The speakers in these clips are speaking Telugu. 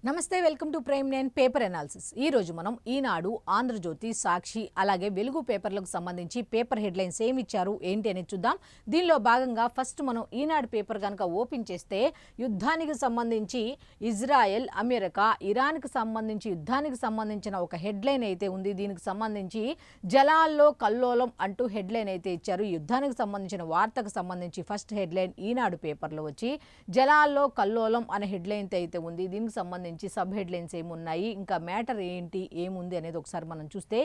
నమస్తే, welcome to prime 9 paper analysis. ఈ రోజు మనం ఈనాడు, ఆంధ్రజ్యోతి, సాక్షి అలాగే వెలుగు పేపర్లకు సంబంధించి పేపర్ హెడ్లైన్స్ ఏమి ఇచ్చారు ఏంటి అనేది చూద్దాం. దీనిలో భాగంగా ఫస్ట్ మనం ఈనాడు పేపర్ కనుక ఓపెన్ చేస్తే యుద్ధానికి సంబంధించి ఇజ్రాయెల్, అమెరికా, ఇరాన్కి సంబంధించి యుద్ధానికి సంబంధించిన ఒక హెడ్లైన్ అయితే ఉంది. దీనికి సంబంధించి జలాల్లో కల్లోలం అంటూ హెడ్లైన్ అయితే ఇచ్చారు. యుద్ధానికి సంబంధించిన వార్తకు సంబంధించి ఫస్ట్ హెడ్లైన్ ఈనాడు పేపర్లో వచ్చి జలాల్లో కల్లోలం అనే హెడ్లైన్ అయితే ఉంది. దీనికి సంబంధించి సబ్ హెడ్లైన్స్ ఏమున్నాయి, ఇంకా మ్యాటర్ ఏంటి, ఏముంది అనేది ఒకసారి మనం చూస్తే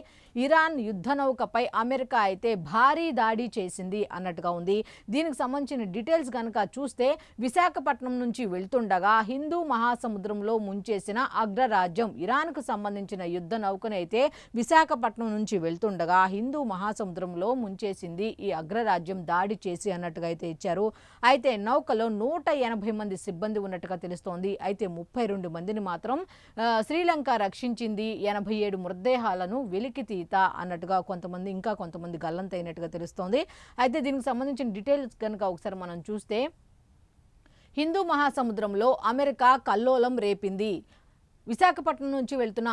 ఇరాన్ యుద్ధ నౌకపై అమెరికా అయితే భారీ దాడి చేసింది అన్నట్టుగా ఉంది. దీనికి సంబంధించిన డీటెయిల్స్ కనుక చూస్తే విశాఖపట్నం నుంచి వెళ్తుండగా హిందూ మహాసముద్రంలో ముంచేసిన అగ్రరాజ్యం ఇరాన్కు సంబంధించిన యుద్ధ నౌకను అయితే విశాఖపట్నం నుంచి వెళ్తుండగా హిందూ మహాసముద్రంలో ముంచేసింది ఈ అగ్రరాజ్యం దాడి చేసి అన్నట్టుగా అయితే ఇచ్చారు. అయితే నౌకలో 180 మంది సిబ్బంది ఉన్నట్టుగా తెలుస్తోంది. అయితే 32 మందిని మాత్రం శ్రీలంక రక్షించింది. 87 మృతదేహాలను వెలికితీత అన్నట్టుగా కొంతమంది గల్లంతైనట్టుగా తెలుస్తోంది. అయితే దీనికి సంబంధించిన డీటెయిల్స్ కనుక ఒకసారి మనం చూస్తే హిందూ మహాసముద్రంలో అమెరికా కల్లోలం రేపింది. విశాఖపట్నం నుంచి వెళ్తున్న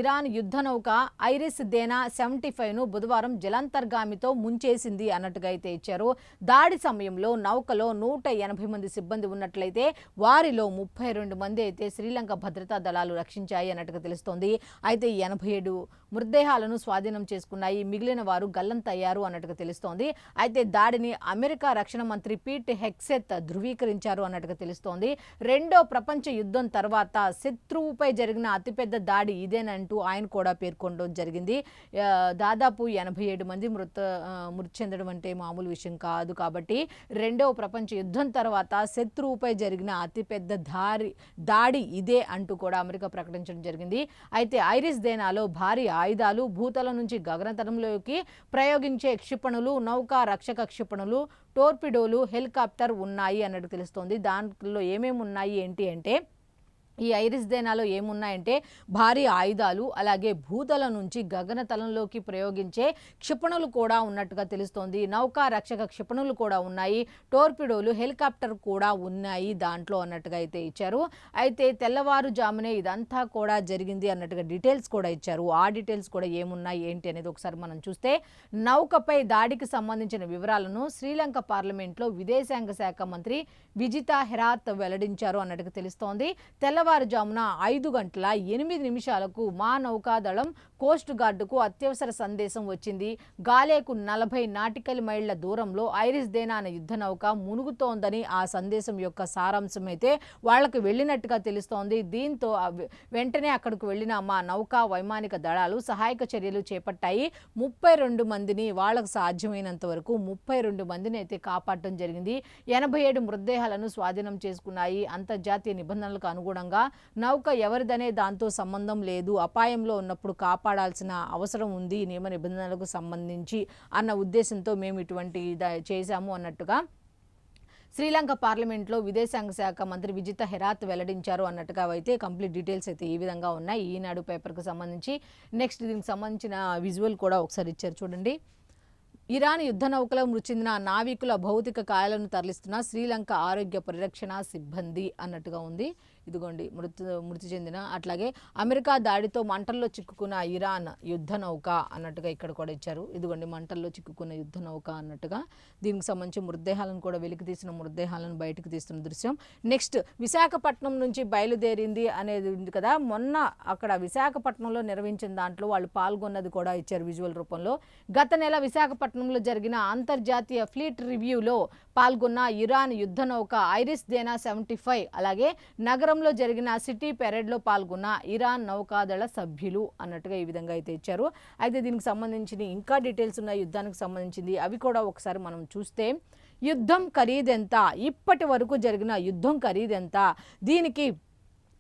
ఇరాన్ యుద్ధ నౌక ఐరిస్ దేనా 75ను బుధవారం జలాంతర్గామితో ముంచేసింది అన్నట్టుగా అయితే ఇచ్చారు. దాడి సమయంలో నౌకలో 180 మంది సిబ్బంది ఉన్నట్లయితే వారిలో 32 మంది అయితే శ్రీలంక భద్రతా దళాలు రక్షించాయి అన్నట్టుగా తెలుస్తోంది. అయితే 87 మృతదేహాలను స్వాధీనం చేసుకున్నాయి. మిగిలిన వారు గల్లంతయ్యారు అన్నట్టుగా తెలుస్తోంది. అయితే దాడిని అమెరికా రక్షణ మంత్రి పీట్ హెగ్సెత్ ధృవీకరించారు అన్నట్టుగా తెలుస్తోంది. రెండో ప్రపంచ యుద్ధం తర్వాత శత్రువుపై జరిగిన అతిపెద్ద దాడి ఇదేనంటూ ఆయన కూడా పేర్కొనడం జరిగింది. దాదాపు 87 మంది మృతి చెందడం అంటే మామూలు విషయం కాదు. కాబట్టి రెండవ ప్రపంచ యుద్ధం తర్వాత శత్రువుపై జరిగిన అతిపెద్ద దాడి ఇదే అంటూ కూడా అమెరికా ప్రకటించడం జరిగింది. అయితే ఐరిస్ దేనాలో భారీ ఆయుధాలు, భూతల నుంచి గగనతలంలోకి ప్రయోగించే క్షిపణులు, నౌకా రక్షక క్షిపణులు, టోర్పిడోలు, హెలికాప్టర్ ఉన్నాయి అన్నట్టు తెలుస్తోంది. దాంట్లో ఏమేమి ఉన్నాయి ఏంటి అంటే ఈ ఐరిస్ దేనాలో ఏమున్నాయంటే భారీ ఆయుధాలు, అలాగే భూతల నుంచి గగనతలంలోకి ప్రయోగించే క్షిపణులు కూడా ఉన్నట్టుగా తెలుస్తోంది. నౌకా రక్షక క్షిపణులు కూడా ఉన్నాయి, టోర్పిడోలు, హెలికాప్టర్ కూడా ఉన్నాయి దాంట్లో అన్నట్టుగా అయితే ఇచ్చారు. అయితే తెల్లవారుజామునే ఇదంతా కూడా జరిగింది అన్నట్టుగా డీటెయిల్స్ కూడా ఇచ్చారు. ఆ డీటెయిల్స్ కూడా ఏమున్నాయి ఏంటి అనేది ఒకసారి మనం చూస్తే నౌకపై దాడికి సంబంధించిన వివరాలను శ్రీలంక పార్లమెంట్లో విదేశాంగ శాఖ మంత్రి విజితా హెరాత్ వెల్లడించారు అన్నట్టుగా తెలుస్తోంది. తెల్లవారుజామున 5:08 మా నౌకాదళం కోస్ట్ గార్డుకు అత్యవసర సందేశం వచ్చింది. గాలేకు 40 నాటికల్ మైళ్ల దూరంలో ఐరిస్ దేనా అనే యుద్ధ నౌక మునుగుతోందని ఆ సందేశం యొక్క సారాంశం అయితే వాళ్లకు వెళ్ళినట్టుగా తెలుస్తోంది. దీంతో వెంటనే అక్కడికి వెళ్ళిన మా నౌకా వైమానిక దళాలు సహాయక చర్యలు చేపట్టాయి. 32 మందిని వాళ్లకు సాధ్యమైనంత వరకు 32 మందిని అయితే కాపాడటం జరిగింది. 87 మృతదేహాలను స్వాధీనం చేసుకున్నాయి. అంతర్జాతీయ నిబంధనలకు అనుగుణంగా నౌక ఎవరిదనే దాంతో సంబంధం లేదు, అపాయంలో ఉన్నప్పుడు కాపాడాల్సిన అవసరం ఉంది నియమ నిబంధనలకు సంబంధించి అన్న ఉద్దేశంతో మేము ఇటువంటి చేశాము అన్నట్టుగా శ్రీలంక పార్లమెంట్లో విదేశాంగ శాఖ మంత్రి విజితా హెరాత్ వెల్లడించారు అన్నట్టుగా అయితే కంప్లీట్ డీటెయిల్స్ అయితే ఈ విధంగా ఉన్నాయి ఈనాడు పేపర్కు సంబంధించి. నెక్స్ట్ దీనికి సంబంధించిన విజువల్ కూడా ఒకసారి ఇచ్చారు చూడండి. ఇరాన్ యుద్ధ నౌకలో మృతి చెందిన నావికుల భౌతిక కాయాలను తరలిస్తున్న శ్రీలంక ఆరోగ్య పరిరక్షణ సిబ్బంది అన్నట్టుగా ఉంది. ఇదిగోండి మృతి చెందిన, అట్లాగే అమెరికా దాడితో మంటల్లో చిక్కుకున్న ఇరాన్ యుద్ధ నౌక అన్నట్టుగా ఇక్కడ కూడా ఇచ్చారు. ఇదిగోండి మంటల్లో చిక్కుకున్న యుద్ధ నౌక అన్నట్టుగా దీనికి సంబంధించి మృతదేహాలను కూడా వెలికి తీసిన మృతదేహాలను బయటకు తీస్తున్న దృశ్యం. నెక్స్ట్ విశాఖపట్నం నుంచి బయలుదేరింది అనేది ఉంది కదా, మొన్న అక్కడ విశాఖపట్నంలో నిర్వహించిన దాంట్లో వాళ్ళు పాల్గొన్నది కూడా ఇచ్చారు విజువల్ రూపంలో. గత నెల విశాఖపట్నంలో జరిగిన అంతర్జాతీయ ఫ్లీట్ రివ్యూలో పాల్గొన్న ఇరాన్ యుద్ధ నౌక ఐరిస్ దేనా 75, అలాగే నగరంలో జరిగిన సిటీ పెరేడ్లో పాల్గొన్న ఇరాన్ నౌకాదళ సభ్యులు అన్నట్టుగా ఈ విధంగా అయితే ఇచ్చారు. అయితే దీనికి సంబంధించిన ఇంకా డీటెయిల్స్ ఉన్నాయి యుద్ధానికి సంబంధించింది, అవి కూడా ఒకసారి మనం చూస్తే యుద్ధం ఖరీదెంత, ఇప్పటి వరకు జరిగిన యుద్ధం ఖరీదెంత, దీనికి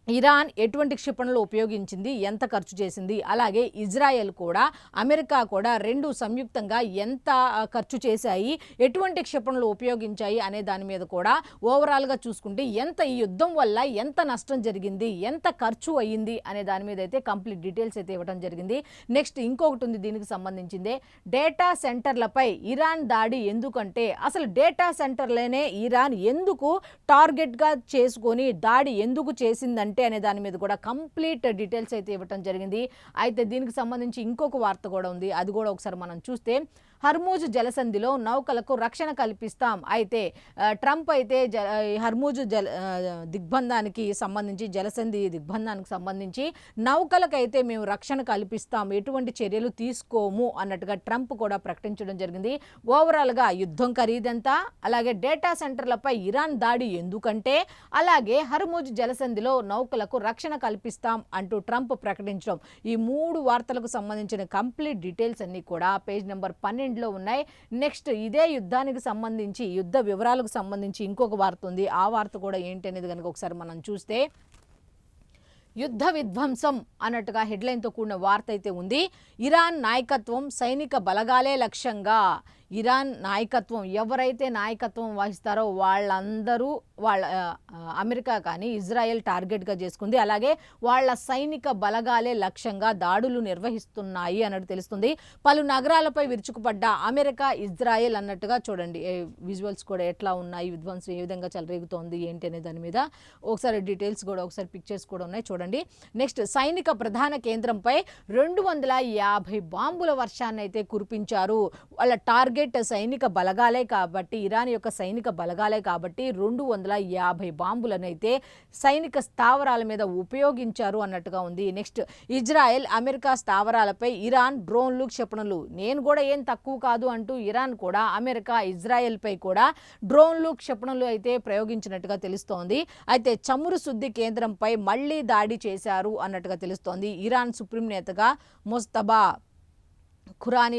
ఇరాన్ ఎటువంటి క్షిపణులు ఉపయోగించింది, ఎంత ఖర్చు చేసింది, అలాగే ఇజ్రాయెల్ కూడా అమెరికా కూడా రెండు సంయుక్తంగా ఎంత ఖర్చు చేశాయి, ఎటువంటి క్షిపణులు ఉపయోగించాయి అనే దాని మీద కూడా ఓవరాల్గా చూసుకుంటే ఈ యుద్ధం వల్ల ఎంత నష్టం జరిగింది, ఎంత ఖర్చు అయ్యింది అనే దాని మీద అయితే కంప్లీట్ డీటెయిల్స్ అయితే ఇవ్వడం జరిగింది. నెక్స్ట్ ఇంకొకటి ఉంది దీనికి సంబంధించిందే, డేటా సెంటర్లపై ఇరాన్ దాడి ఎందుకంటే అసలు డేటా సెంటర్లనే ఇరాన్ ఎందుకు టార్గెట్గా చేసుకొని దాడి ఎందుకు చేసిందంటే అంటే అనే దాని మీద కూడా కంప్లీట్ డీటెయిల్స్ అయితే ఇవ్వటం జరిగింది. అయితే దీనికి సంబంధించి ఇంకొక వార్త కూడా ఉంది, అది కూడా ఒకసారి మనం చూస్తే హర్మూజ్ జలసంధిలో నౌకలకు రక్షణ కల్పిస్తాం. అయితే ట్రంప్ అయితే హర్మూజ్ దిగ్బంధానికి సంబంధించి జలసంధి దిగ్బంధానికి సంబంధించి నౌకలకైతే మేము రక్షణ కల్పిస్తాం, ఎటువంటి చర్యలు తీసుకోము అన్నట్టుగా ట్రంప్ కూడా ప్రకటించడం జరిగింది. ఓవరాల్గా యుద్ధం ఖరీదంతా, అలాగే డేటా సెంటర్లపై ఇరాన్ దాడి ఎందుకంటే, అలాగే హర్మూజ్ జలసంధిలో నౌకలకు రక్షణ కల్పిస్తాం అంటూ ట్రంప్ ప్రకటించడం, ఈ 3 వార్తలకు సంబంధించిన కంప్లీట్ డీటెయిల్స్ అన్ని కూడా పేజ్ నెంబర్ 12 లో ఉన్నాయి. నెక్స్ట్ ఇదే యుద్ధానికి సంబంధించి యుద్ధ వివరాలకు సంబంధించి ఇంకొక వార్త ఉంది. ఆ వార్త కూడా ఏంటి అనేది కనుక ఒకసారి మనం చూస్తే, యుద్ధ విధ్వంసం అన్నట్టుగా హెడ్లైన్తో కూడిన వార్త అయితే ఉంది. ఇరాన్ నాయకత్వం సైనిక బలగాలే లక్ష్యంగా. ఇరాన్ నాయకత్వం ఎవరైతే నాయకత్వం వహిస్తారో వాళ్ళందరూ అమెరికా కానీ ఇజ్రాయెల్ టార్గెట్గా చేసుకుంది. అలాగే వాళ్ళ సైనిక బలగాలే లక్ష్యంగా దాడులు నిర్వహిస్తున్నాయి అన్నట్టు తెలుస్తుంది. పలు నగరాలపై విరుచుకుపడ్డ అమెరికా ఇజ్రాయెల్ అన్నట్టుగా చూడండి, విజువల్స్ కూడా ఎట్లా ఉన్నాయి, విధ్వంసం ఏ విధంగా చెలరేగుతోంది ఏంటి అనే దాని మీద ఒకసారి డీటెయిల్స్ కూడా, ఒకసారి పిక్చర్స్ కూడా ఉన్నాయి చూడండి. నెక్స్ట్ సైనిక ప్రధాన కేంద్రంపై 250 బాంబుల వర్షాన్ని అయితే కురిపించారు. వాళ్ళ టార్గెట్ సైనిక బలగాలే కాబట్టి, ఇరాన్ యొక్క సైనిక బలగాలే కాబట్టి 250 బాంబులను అయితే సైనిక స్థావరాల మీద ఉపయోగించారు అన్నట్టుగా ఉంది. నెక్స్ట్ ఇజ్రాయెల్ అమెరికా స్థావరాలపై ఇరాన్ డ్రోన్లు క్షిపణులు, నేను కూడా ఏం తక్కువ కాదు అంటూ ఇరాన్ కూడా అమెరికా ఇజ్రాయెల్ పై కూడా డ్రోన్లు క్షిపణులు అయితే ప్రయోగించినట్టుగా తెలుస్తోంది. అయితే చమురు శుద్ధి కేంద్రంపై మళ్లీ దాడి చేశారు అన్నట్టుగా తెలుస్తోంది. ఇరాన్ సుప్రీం నేతగా మొస్తబా ఖురానీ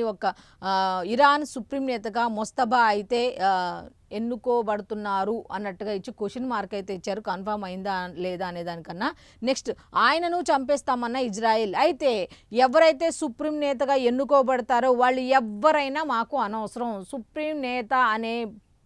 ఇరాన్ సుప్రీం నేతగా మొస్తబా అయితే ఎన్నుకోబడుతున్నారు అన్నట్టుగా ఇచ్చి క్వశ్చన్ మార్క్ అయితే ఇచ్చారు. కన్ఫర్మ్ అయిందా లేదా అనే దానికన్నా నెక్స్ట్ ఆయనను చంపేస్తామన్న ఇజ్రాయెల్. అయితే ఎవరైతే సుప్రీం నేతగా ఎన్నుకోబడతారో వాళ్ళు ఎవరైనా మాకు అనవసరం, సుప్రీం నేత అనే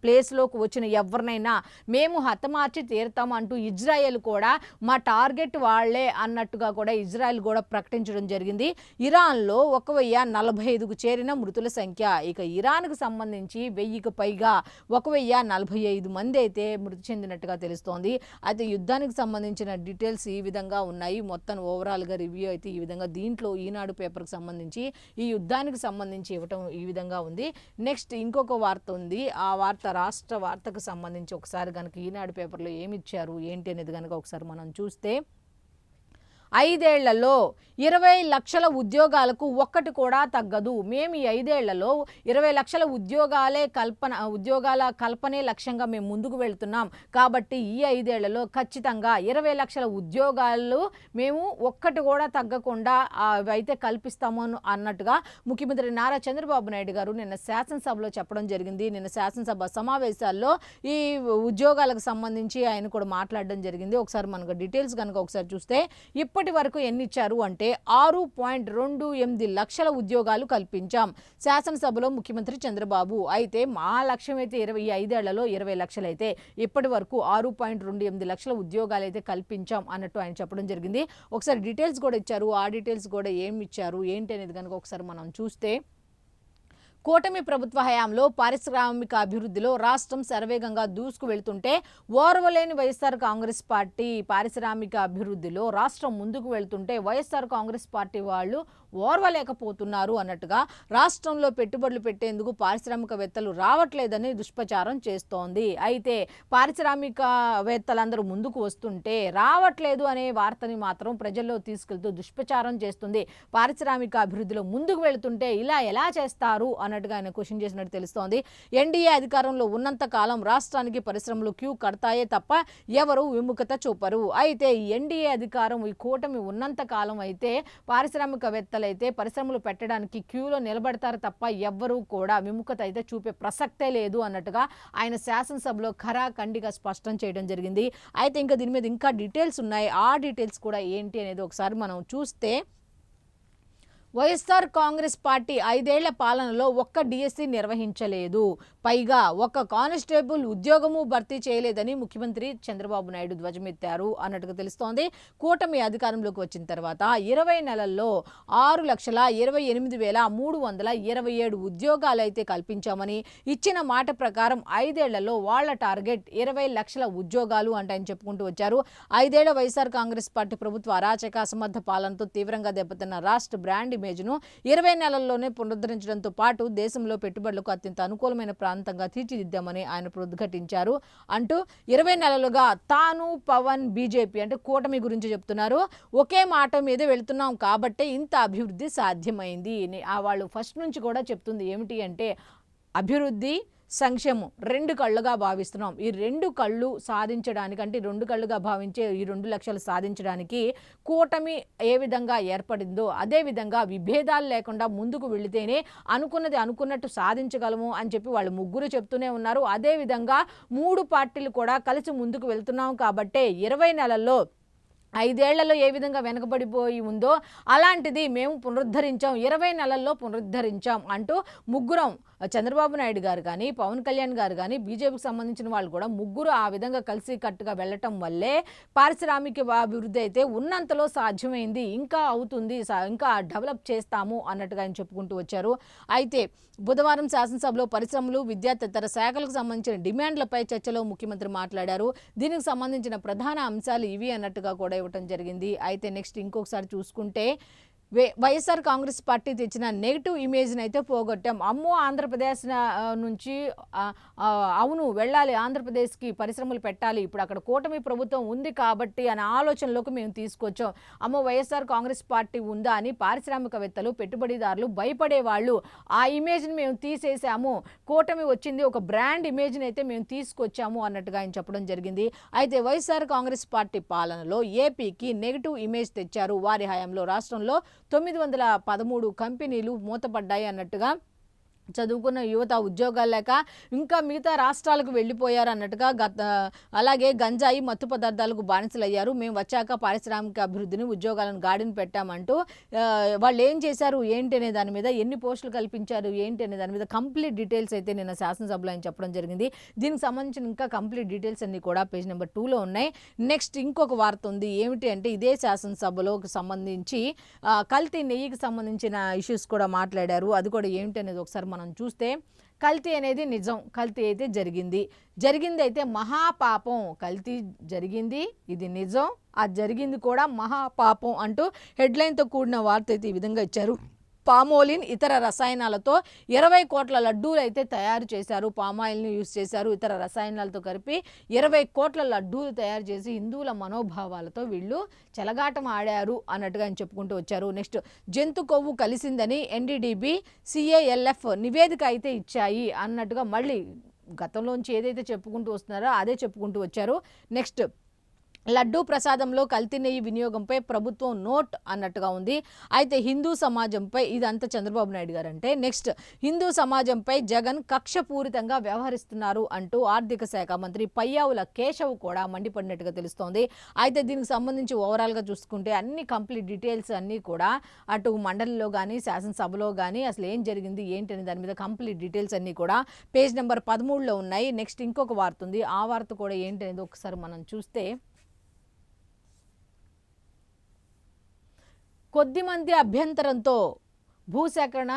ప్లేస్లోకి వచ్చిన ఎవరినైనా మేము హతమార్చి తీరుతాం అంటూ ఇజ్రాయెల్ కూడా మా టార్గెట్ వాళ్లే అన్నట్టుగా కూడా ఇజ్రాయెల్ కూడా ప్రకటించడం జరిగింది. ఇరాన్లో 1045కు చేరిన మృతుల సంఖ్య, ఇక ఇరాన్కు సంబంధించి 1000కు పైగా 1045 మంది అయితే మృతి చెందినట్టుగా తెలుస్తోంది. అయితే యుద్ధానికి సంబంధించిన డీటెయిల్స్ ఈ విధంగా ఉన్నాయి. మొత్తం ఓవరాల్గా రివ్యూ అయితే ఈ విధంగా, దీంట్లో ఈనాడు పేపర్కి సంబంధించి ఈ యుద్ధానికి సంబంధించి ఇవ్వటం ఈ విధంగా ఉంది. నెక్స్ట్ ఇంకొక వార్త ఉంది, ఆ వార్త రాష్ట్ర వార్తకు సంబంధించి ఒకసారి కనుక ఈనాడు పేపర్లో ఏమి ఇచ్చారు ఏంటి అనేది కనుక ఒకసారి మనం చూస్తే, 5 ఏళ్లలో 20 లక్షల ఉద్యోగాలకు ఒక్కటి కూడా తగ్గదు. మేము ఈ 5 ఏళ్లలో 20 లక్షల ఉద్యోగాల కల్పనే లక్ష్యంగా మేము ముందుకు వెళ్తున్నాం. కాబట్టి ఈ 5 ఏళ్లలో ఖచ్చితంగా 20 లక్షల ఉద్యోగాలు మేము ఒక్కటి కూడా తగ్గకుండా అయితే కల్పిస్తాము అన్నట్టుగా ముఖ్యమంత్రి నారా చంద్రబాబు నాయుడు గారు నిన్న శాసనసభలో చెప్పడం జరిగింది. నిన్న శాసనసభ సమావేశాల్లో ఈ ఉద్యోగాలకు సంబంధించి ఆయన కూడా మాట్లాడడం జరిగింది. ఒకసారి మనకు డీటెయిల్స్ కనుక ఒకసారి చూస్తే, ఇప్పటి వరకు ఎన్ని ఇచ్చారు అంటే 6.28 లక్షల ఉద్యోగాలు కల్పించాం శాసనసభలో ముఖ్యమంత్రి చంద్రబాబు. అయితే మా లక్ష్యం అయితే 5 ఏళ్లలో 20 లక్షలు, అయితే ఇప్పటి వరకు 6.28 లక్షల ఉద్యోగాలు అయితే కల్పించాం అన్నట్టు ఆయన చెప్పడం జరిగింది. ఒకసారి డీటెయిల్స్ కూడా ఇచ్చారు. ఆ డీటెయిల్స్ కూడా ఏమి ఇచ్చారు ఏంటి అనేది కనుక ఒకసారి మనం చూస్తే, కూటమి ప్రభుత్వ హయాంలో పారిశ్రామిక అభివృద్ధిలో రాష్ట్రం శరవేగంగా దూసుకు వెళ్తుంటే ఓర్వలేని వైఎస్ఆర్ కాంగ్రెస్ పార్టీ, పారిశ్రామిక అభివృద్ధిలో రాష్ట్రం ముందుకు వెళ్తుంటే వైఎస్ఆర్ కాంగ్రెస్ పార్టీ వాళ్ళు ఓర్వలేకపోతున్నారు అన్నట్టుగా రాష్ట్రంలో పెట్టుబడులు పెట్టేందుకు పారిశ్రామికవేత్తలు రావట్లేదని దుష్ప్రచారం చేస్తోంది. అయితే పారిశ్రామికవేత్తలందరూ ముందుకు వస్తుంటే రావట్లేదు అనే వార్తని మాత్రం ప్రజల్లో తీసుకెళ్తూ దుష్ప్రచారం చేస్తుంది. పారిశ్రామిక అభివృద్ధిలో ముందుకు వెళుతుంటే ఇలా ఎలా చేస్తారు అన్నట్టుగా ఆయన క్వశ్చన్ చేసినట్టు తెలుస్తోంది. ఎన్డీఏ అధికారంలో ఉన్నంత కాలం రాష్ట్రానికి పరిశ్రమలు క్యూ కడతాయే తప్ప ఎవరు విముఖత చూపరు. అయితే ఈ ఎన్డీఏ అధికారం, ఈ కూటమి ఉన్నంత కాలం అయితే పారిశ్రామికవేత్తలు అయితే పరిశ్రమలు పెట్టడానికి క్యూలో నిలబడతారు తప్ప ఎవ్వరూ కూడా విముఖత అయితే చూపే ప్రసక్తే లేదు అన్నట్టుగా ఆయన శాసనసభలో ఖరాఖండిగా స్పష్టం చేయడం జరిగింది. అయితే ఇంకా దీని మీద ఇంకా డీటెయిల్స్ ఉన్నాయి. ఆ డీటెయిల్స్ కూడా ఏంటి అనేది ఒకసారి మనం చూస్తే, వైఎస్ఆర్ కాంగ్రెస్ పార్టీ 5 ఏళ్ల పాలనలో ఒక్క డిఎస్సి నిర్వహించలేదు, పైగా ఒక్క కానిస్టేబుల్ ఉద్యోగము భర్తీ చేయలేదని ముఖ్యమంత్రి చంద్రబాబు నాయుడు ధ్వజమెత్తారు అన్నట్టుగా తెలుస్తోంది. కూటమి అధికారంలోకి వచ్చిన తర్వాత 20 నెలల్లో 6,28,327 ఉద్యోగాలు అయితే కల్పించామని, ఇచ్చిన మాట ప్రకారం 5 ఏళ్లలో వాళ్ల టార్గెట్ 20 లక్షల ఉద్యోగాలు అంటాయని చెప్పుకుంటూ వచ్చారు. 5 ఏళ్ల వైఎస్ఆర్ కాంగ్రెస్ పార్టీ ప్రభుత్వ అరాచక అసమర్థ పాలనతో తీవ్రంగా దెబ్బతిన్న రాష్ట్ర బ్రాండ్ ఇమేజ్ను 20 నెలల్లోనే పునరుద్ధరించడంతో పాటు దేశంలో పెట్టుబడులకు అత్యంత అనుకూలమైన ప్రాంతంగా తీర్చిదిద్దామని ఆయన పునరుద్ఘాటించారు. అంటూ 20 నెలలుగా తాను, పవన్, బీజేపీ అంటే కూటమి గురించి చెప్తున్నారు. ఒకే మాట మీద వెళుతున్నాం కాబట్టే ఇంత అభివృద్ధి సాధ్యమైంది. వాళ్ళు ఫస్ట్ నుంచి కూడా చెప్తుంది ఏమిటి అంటే అభివృద్ధి, సంక్షేమం 2 కళ్ళుగా భావిస్తున్నాం. ఈ 2 కళ్ళు సాధించడానికి అంటే 2 కళ్ళుగా భావించే ఈ 2 లక్షలు సాధించడానికి కూటమి ఏ విధంగా ఏర్పడిందో అదే విధంగా విభేదాలు లేకుండా ముందుకు వెళితేనే అనుకున్నది అనుకున్నట్టు సాధించగలము అని చెప్పి వాళ్ళు ముగ్గురు చెప్తూనే ఉన్నారు. అదేవిధంగా 3 పార్టీలు కూడా కలిసి ముందుకు వెళ్తున్నాం కాబట్టే 20 నెలల్లో 5 ఏళ్లలో ఏ విధంగా వెనకబడిపోయి ఉందో అలాంటిది మేము పునరుద్ధరించాం, 20 నెలల్లో పునరుద్ధరించాం అంటూ ముగ్గురం, చంద్రబాబు నాయుడు గారు కానీ, పవన్ కళ్యాణ్ గారు కానీ, బీజేపీకి సంబంధించిన వాళ్ళు కూడా ముగ్గురు ఆ విధంగా కలిసి కట్టుగా వెళ్ళటం వల్లే పారిశ్రామిక అభివృద్ధి అయితే ఉన్నంతలో సాధ్యమైంది, ఇంకా అవుతుంది, ఇంకా డెవలప్ చేస్తాము అన్నట్టుగా ఆయన చెప్పుకుంటూ వచ్చారు. అయితే బుధవారం శాసనసభలో పరిశ్రమలు, విద్యా తదితర శాఖలకు సంబంధించిన డిమాండ్లపై చర్చలో ముఖ్యమంత్రి మాట్లాడారు. దీనికి సంబంధించిన ప్రధాన అంశాలు ఇవి అన్నట్టుగా కూడా ఇవ్వటం జరిగింది. అయితే నెక్స్ట్ ఇంకొకసారి చూసుకుంటే వైఎస్ఆర్ కాంగ్రెస్ పార్టీ తెచ్చిన నెగిటివ్ ఇమేజ్ని అయితే పోగొట్టాం. అమ్మో ఆంధ్రప్రదేశ్ నుంచి అవును వెళ్ళాలి, ఆంధ్రప్రదేశ్కి పరిశ్రమలు పెట్టాలి, ఇప్పుడు అక్కడ కూటమి ప్రభుత్వం ఉంది కాబట్టి అనే ఆలోచనలోకి మేము తీసుకొచ్చాం. అమ్మో వైఎస్ఆర్ కాంగ్రెస్ పార్టీ ఉందా అని పారిశ్రామికవేత్తలు, పెట్టుబడిదారులు భయపడేవాళ్ళు. ఆ ఇమేజ్ని మేము తీసేసాము, కూటమి వచ్చింది, ఒక బ్రాండ్ ఇమేజ్ని అయితే మేము తీసుకొచ్చాము అన్నట్టుగా ఆయన చెప్పడం జరిగింది. అయితే వైఎస్ఆర్ కాంగ్రెస్ పార్టీ పాలనలో ఏపీకి నెగిటివ్ ఇమేజ్ తెచ్చారు. వారి హయాంలో రాష్ట్రంలో 913 కంపెనీలు మూతపడ్డాయి అన్నట్టుగా, చదువుకున్న యువత ఉద్యోగాలు లేక ఇంకా మిగతా రాష్ట్రాలకు వెళ్ళిపోయారు అన్నట్టుగా, అలాగే గంజాయి, మత్తు పదార్థాలకు బానిసలయ్యారు, మేము వచ్చాక పారిశ్రామిక అభివృద్ధిని, ఉద్యోగాలను గాడిని పెట్టామంటూ వాళ్ళు ఏం చేశారు ఏంటి అనే దాని మీద, ఎన్ని పోస్టులు కల్పించారు ఏంటి అనే దాని మీద కంప్లీట్ డీటెయిల్స్ అయితే నిన్న శాసనసభలో ఆయన చెప్పడం జరిగింది. దీనికి సంబంధించిన ఇంకా కంప్లీట్ డీటెయిల్స్ అన్నీ కూడా పేజ్ నెంబర్ 2లో ఉన్నాయి. నెక్స్ట్ ఇంకొక వార్త ఉంది ఏమిటి అంటే ఇదే శాసనసభలోకి సంబంధించి కల్తీ నెయ్యికి సంబంధించిన ఇష్యూస్ కూడా మాట్లాడారు. అది కూడా ఏమిటి అనేది ఒకసారి మనం చూస్తే, కల్తీ అనేది నిజం, కల్తీ అయితే జరిగింది అయితే మహాపాపం, కల్తీ జరిగింది, ఇది నిజం, అది జరిగింది కూడా మహాపాపం అంటూ హెడ్లైన్తో కూడిన వార్త అయితే ఈ విధంగా ఇచ్చారు. పామోలిన్ ఇతర రసాయనాలతో 20 కోట్ల లడ్డూలు అయితే తయారు చేశారు. పామాయిల్ని యూజ్ చేశారు, ఇతర రసాయనాలతో కలిపి 20 కోట్ల లడ్డూలు తయారు చేసి హిందువుల మనోభావాలతో వీళ్ళు చెలగాటం ఆడారు అన్నట్టుగా ఆయన చెప్పుకుంటూ వచ్చారు. నెక్స్ట్ జంతు కొవ్వు కలిసిందని ఎన్డీడీబీ, సిఏఎల్ఎఫ్ నివేదిక అయితే ఇచ్చాయి అన్నట్టుగా మళ్ళీ గతంలోంచి ఏదైతే చెప్పుకుంటూ వస్తున్నారో అదే చెప్పుకుంటూ వచ్చారు. నెక్స్ట్ లడ్డూ ప్రసాదంలో కల్తీ నెయ్యి వినియోగంపై ప్రభుత్వం నోట్ అన్నట్టుగా ఉంది. అయితే హిందూ సమాజంపై, ఇదంతా చంద్రబాబు నాయుడు గారు అంటే, నెక్స్ట్ హిందూ సమాజంపై జగన్ కక్షపూరితంగా వ్యవహరిస్తున్నారు అంటూ ఆర్థిక శాఖ మంత్రి పయ్యావుల కేశవ్ కూడా మండిపడినట్టుగా తెలుస్తోంది. అయితే దీనికి సంబంధించి ఓవరాల్గా చూసుకుంటే అన్ని కంప్లీట్ డీటెయిల్స్ అన్నీ కూడా అటు మండలిలో కానీ శాసనసభలో కానీ అసలు ఏం జరిగింది ఏంటి అనే దాని మీద కంప్లీట్ డీటెయిల్స్ అన్నీ కూడా పేజ్ నెంబర్ 13లో ఉన్నాయి. నెక్స్ట్ ఇంకొక వార్త ఉంది, ఆ వార్త కూడా ఏంటి అనేది ఒకసారి మనం చూస్తే, కొద్దిమంది అభ్యంతరంతో భూసేకరణ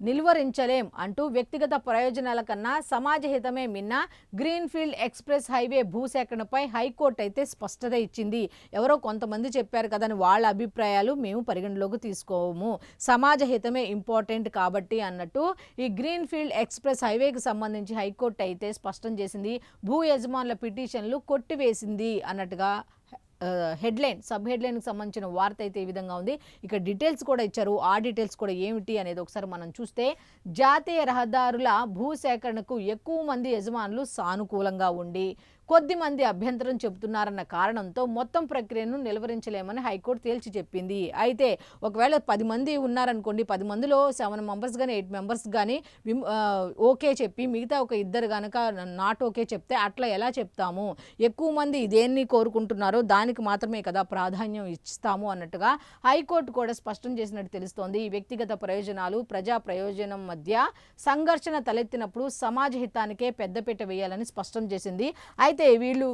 నిలువరించలేం అంటూ వ్యక్తిగత ప్రయోజనాల కన్నా సమాజ హితమే మిన్న గ్రీన్ఫీల్డ్ ఎక్స్ప్రెస్ హైవే భూసేకరణపై హైకోర్టు అయితే స్పష్టత ఇచ్చింది. ఎవరో కొంతమంది చెప్పారు కదని వాళ్ళ అభిప్రాయాలు మేము పరిగణలోకి తీసుకోము, సమాజ హితమే ఇంపార్టెంట్ కాబట్టి అన్నట్టు ఈ గ్రీన్ఫీల్డ్ ఎక్స్ప్రెస్ హైవేకి సంబంధించి హైకోర్టు అయితే స్పష్టం చేసింది. భూ యజమానుల పిటిషన్లు కొట్టివేసింది అన్నట్టుగా హెడ్లైన్, సబ్ హెడ్లైన్కి సంబంధించిన వార్త అయితే ఈ విధంగా ఉంది. ఇక డీటెయిల్స్ కూడా ఇచ్చారు. ఆ డీటెయిల్స్ కూడా ఏమిటి అనేది ఒకసారి మనం చూస్తే, జాతీయ రహదారుల భూసేకరణకు ఎక్కువ మంది యజమానులు సానుకూలంగా ఉండి కొద్దిమంది అభ్యంతరం చెబుతున్నారన్న కారణంతో మొత్తం ప్రక్రియను నిలువరించలేమని హైకోర్టు తేల్చి చెప్పింది. అయితే ఒకవేళ 10 మంది ఉన్నారనుకోండి, 10 మందిలో 7 మెంబర్స్ కానీ 8 మెంబర్స్ కానీ ఓకే చెప్పి మిగతా ఒక ఇద్దరు కనుక నాట్ ఓకే చెప్తే అట్లా ఎలా చెప్తాము? ఎక్కువ మంది దేన్ని కోరుకుంటున్నారో దానికి మాత్రమే కదా ప్రాధాన్యం ఇస్తాము అన్నట్టుగా హైకోర్టు కూడా స్పష్టం చేసినట్టు తెలుస్తోంది. ఈ వ్యక్తిగత ప్రయోజనాలు ప్రజా ప్రయోజనం మధ్య సంఘర్షణ తలెత్తినప్పుడు సమాజ హితానికే పెద్దపీట వేయాలని స్పష్టం చేసింది. అయితే వీళ్ళు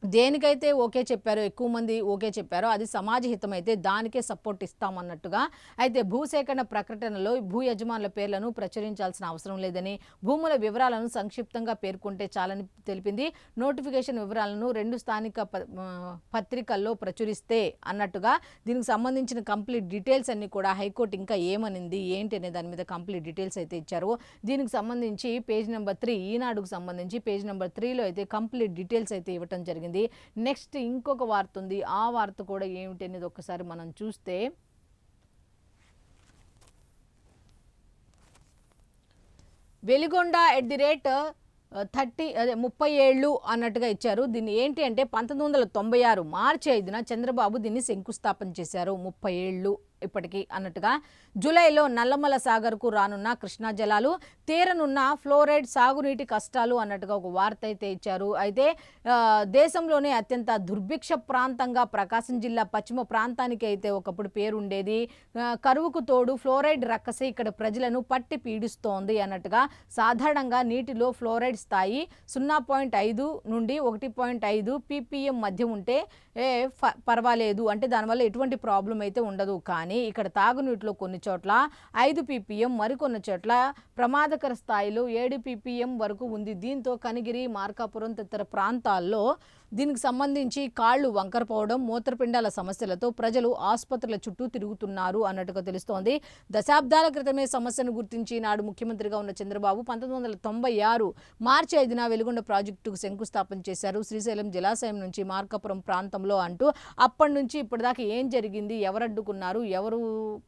దేనికైతే ఓకే చెప్పారో, ఎక్కువ మంది ఓకే చెప్పారో అది సమాజ హితమైతే దానికే సపోర్ట్ ఇస్తామన్నట్టుగా. అయితే భూసేకరణ ప్రకటనలో భూ యజమానుల పేర్లను ప్రచురించాల్సిన అవసరం లేదని, భూముల వివరాలను సంక్షిప్తంగా పేర్కొంటే చాలని తెలిపింది. నోటిఫికేషన్ వివరాలను 2 స్థానిక పత్రికల్లో ప్రచురిస్తే అన్నట్టుగా దీనికి సంబంధించిన కంప్లీట్ డీటెయిల్స్ అన్ని కూడా హైకోర్టు ఇంకా ఏమనింది ఏంటి అనే దాని మీద కంప్లీట్ డీటెయిల్స్ అయితే ఇచ్చారు. దీనికి సంబంధించి పేజ్ నెంబర్ 3 ఈనాడుకు సంబంధించి పేజ్ నెంబర్ 3లో అయితే కంప్లీట్ డీటెయిల్స్ అయితే ఇవ్వటం జరిగింది. నెక్స్ట్ ఇంకొక వార్త ఉంది. ఆ వార్త కూడా ఏమిటి అనేది ఒక్కసారి మనం చూస్తే, వెలిగొండ @ 30 ఏళ్ళు అన్నట్టుగా ఇచ్చారు. దీన్ని ఏంటి అంటే 1996 మార్చి 5న చంద్రబాబు దీన్ని శంకుస్థాపన చేశారు. 30 ఏళ్ళు ఇప్పటికీ అన్నట్టుగా. జూలైలో నల్లమల సాగర్కు రానున్న కృష్ణా జలాలు, తీరనున్న ఫ్లోరైడ్ సాగునీటి కష్టాలు అన్నట్టుగా ఒక వార్త అయితే ఇచ్చారు. అయితే దేశంలోనే అత్యంత దుర్భిక్ష ప్రాంతంగా ప్రకాశం జిల్లా పశ్చిమ ప్రాంతానికి అయితే ఒకప్పుడు పేరుండేది. కరువుకు తోడు ఫ్లోరైడ్ రక్కసి ఇక్కడ ప్రజలను పట్టి పీడిస్తోంది అన్నట్టుగా. సాధారణంగా నీటిలో ఫ్లోరైడ్ స్థాయి 0.5 నుండి 1.5 ppm మధ్య ఉంటే పర్వాలేదు, అంటే దానివల్ల ఎటువంటి ప్రాబ్లం అయితే ఉండదు. కానీ ఇక్కడ తాగునీటిలో కొన్ని చోట్ల 5 ppm, మరికొన్ని చోట్ల ప్రమాదకర స్థాయిలో 7 ppm వరకు ఉంది. దీంతో కనిగిరి, మార్కాపురం తదితర ప్రాంతాల్లో దీనికి సంబంధించి కాళ్లు వంకరపోవడం, మూత్రపిండాల సమస్యలతో ప్రజలు ఆసుపత్రుల చుట్టూ తిరుగుతున్నారు అన్నట్టుగా తెలుస్తోంది. దశాబ్దాల క్రితమే సమస్యను గుర్తించి నాడు ముఖ్యమంత్రిగా ఉన్న చంద్రబాబు 1996 మార్చి 5న వెలుగొండ ప్రాజెక్టుకు శంకుస్థాపన చేశారు. శ్రీశైలం జలాశయం నుంచి మార్కాపురం ప్రాంతంలో అంటూ. అప్పటి నుంచి ఇప్పటిదాకా ఏం జరిగింది, ఎవరు అడ్డుకున్నారు, ఎవరు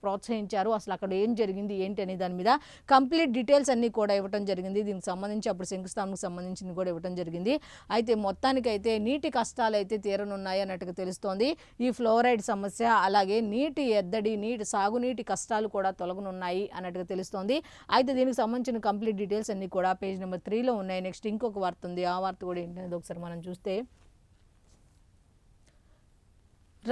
ప్రోత్సహించారు, అసలు అక్కడ ఏం జరిగింది ఏంటి అనే దాని మీద కంప్లీట్ డీటెయిల్స్ అన్నీ కూడా ఇవ్వడం జరిగింది. దీనికి సంబంధించి అప్పుడు శంకుస్థాపనకు సంబంధించింది కూడా ఇవ్వడం జరిగింది. అయితే మొత్తానికైతే నీటి కష్టాలు అయితే తీరనున్నాయి అన్నట్టుగా తెలుస్తోంది. ఈ ఫ్లోరైడ్ సమస్య, అలాగే నీటి ఎద్దడి, సాగునీటి కష్టాలు కూడా తొలగనున్నాయి అన్నట్టుగా తెలుస్తోంది. అయితే దీనికి సంబంధించిన కంప్లీట్ డీటెయిల్స్ అన్ని కూడా పేజ్ నెంబర్ 3లో ఉన్నాయి. నెక్స్ట్ ఇంకొక వార్త ఉంది. ఆ వార్త కూడా ఏంటనేది ఒకసారి మనం చూస్తే,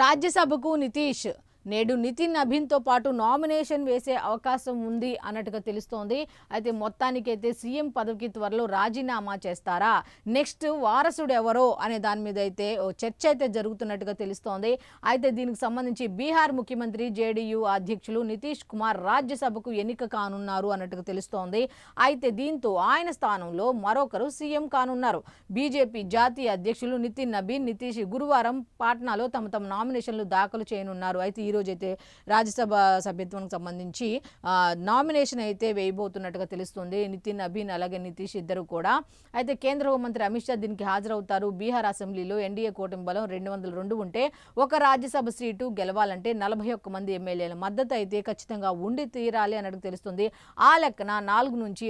రాజ్యసభకు నితీష్ నేడు నితిన్ నబీన్తో పాటు నామినేషన్ వేసే అవకాశం ఉంది అన్నట్టుగా తెలుస్తోంది. అయితే మొత్తానికైతే సీఎం పదవికి త్వరలో రాజీనామా చేస్తారా, నెక్స్ట్ వారసుడు ఎవరో అనే దాని మీద అయితే చర్చ అయితే జరుగుతున్నట్టుగా తెలుస్తోంది. అయితే దీనికి సంబంధించి బీహార్ ముఖ్యమంత్రి జేడీయూ అధ్యక్షులు నితీష్ కుమార్ రాజ్యసభకు ఎన్నిక కానున్నారు అన్నట్టుగా తెలుస్తోంది. అయితే దీంతో ఆయన స్థానంలో మరొకరు సీఎం కానున్నారు. బీజేపీ జాతీయ అధ్యక్షులు నితిన్ నబీన్, నితీష్ గురువారం పాట్నాలో తమ నామినేషన్లు దాఖలు చేయనున్నారు. అయితే ఈరోజు అయితే రాజ్యసభ సభ్యత్వానికి సంబంధించి నామినేషన్ అయితే వేయబోతున్నట్టుగా తెలుస్తుంది. నితిన్ నబీన్ అలాగే నితీష్ ఇద్దరు కూడా. అయితే కేంద్ర హోంమంత్రి అమిత్ షా దీనికి హాజరవుతారు. బీహార్ అసెంబ్లీలో ఎన్డీఏ కూటమి బలం 202 ఉంటే ఒక రాజ్యసభ సీటు గెలవాలంటే 41 మంది ఎమ్మెల్యేల మద్దతు అయితే ఖచ్చితంగా ఉండి తీరాలి అన్నట్టు తెలుస్తుంది. ఆ లెక్కన 4 నుంచి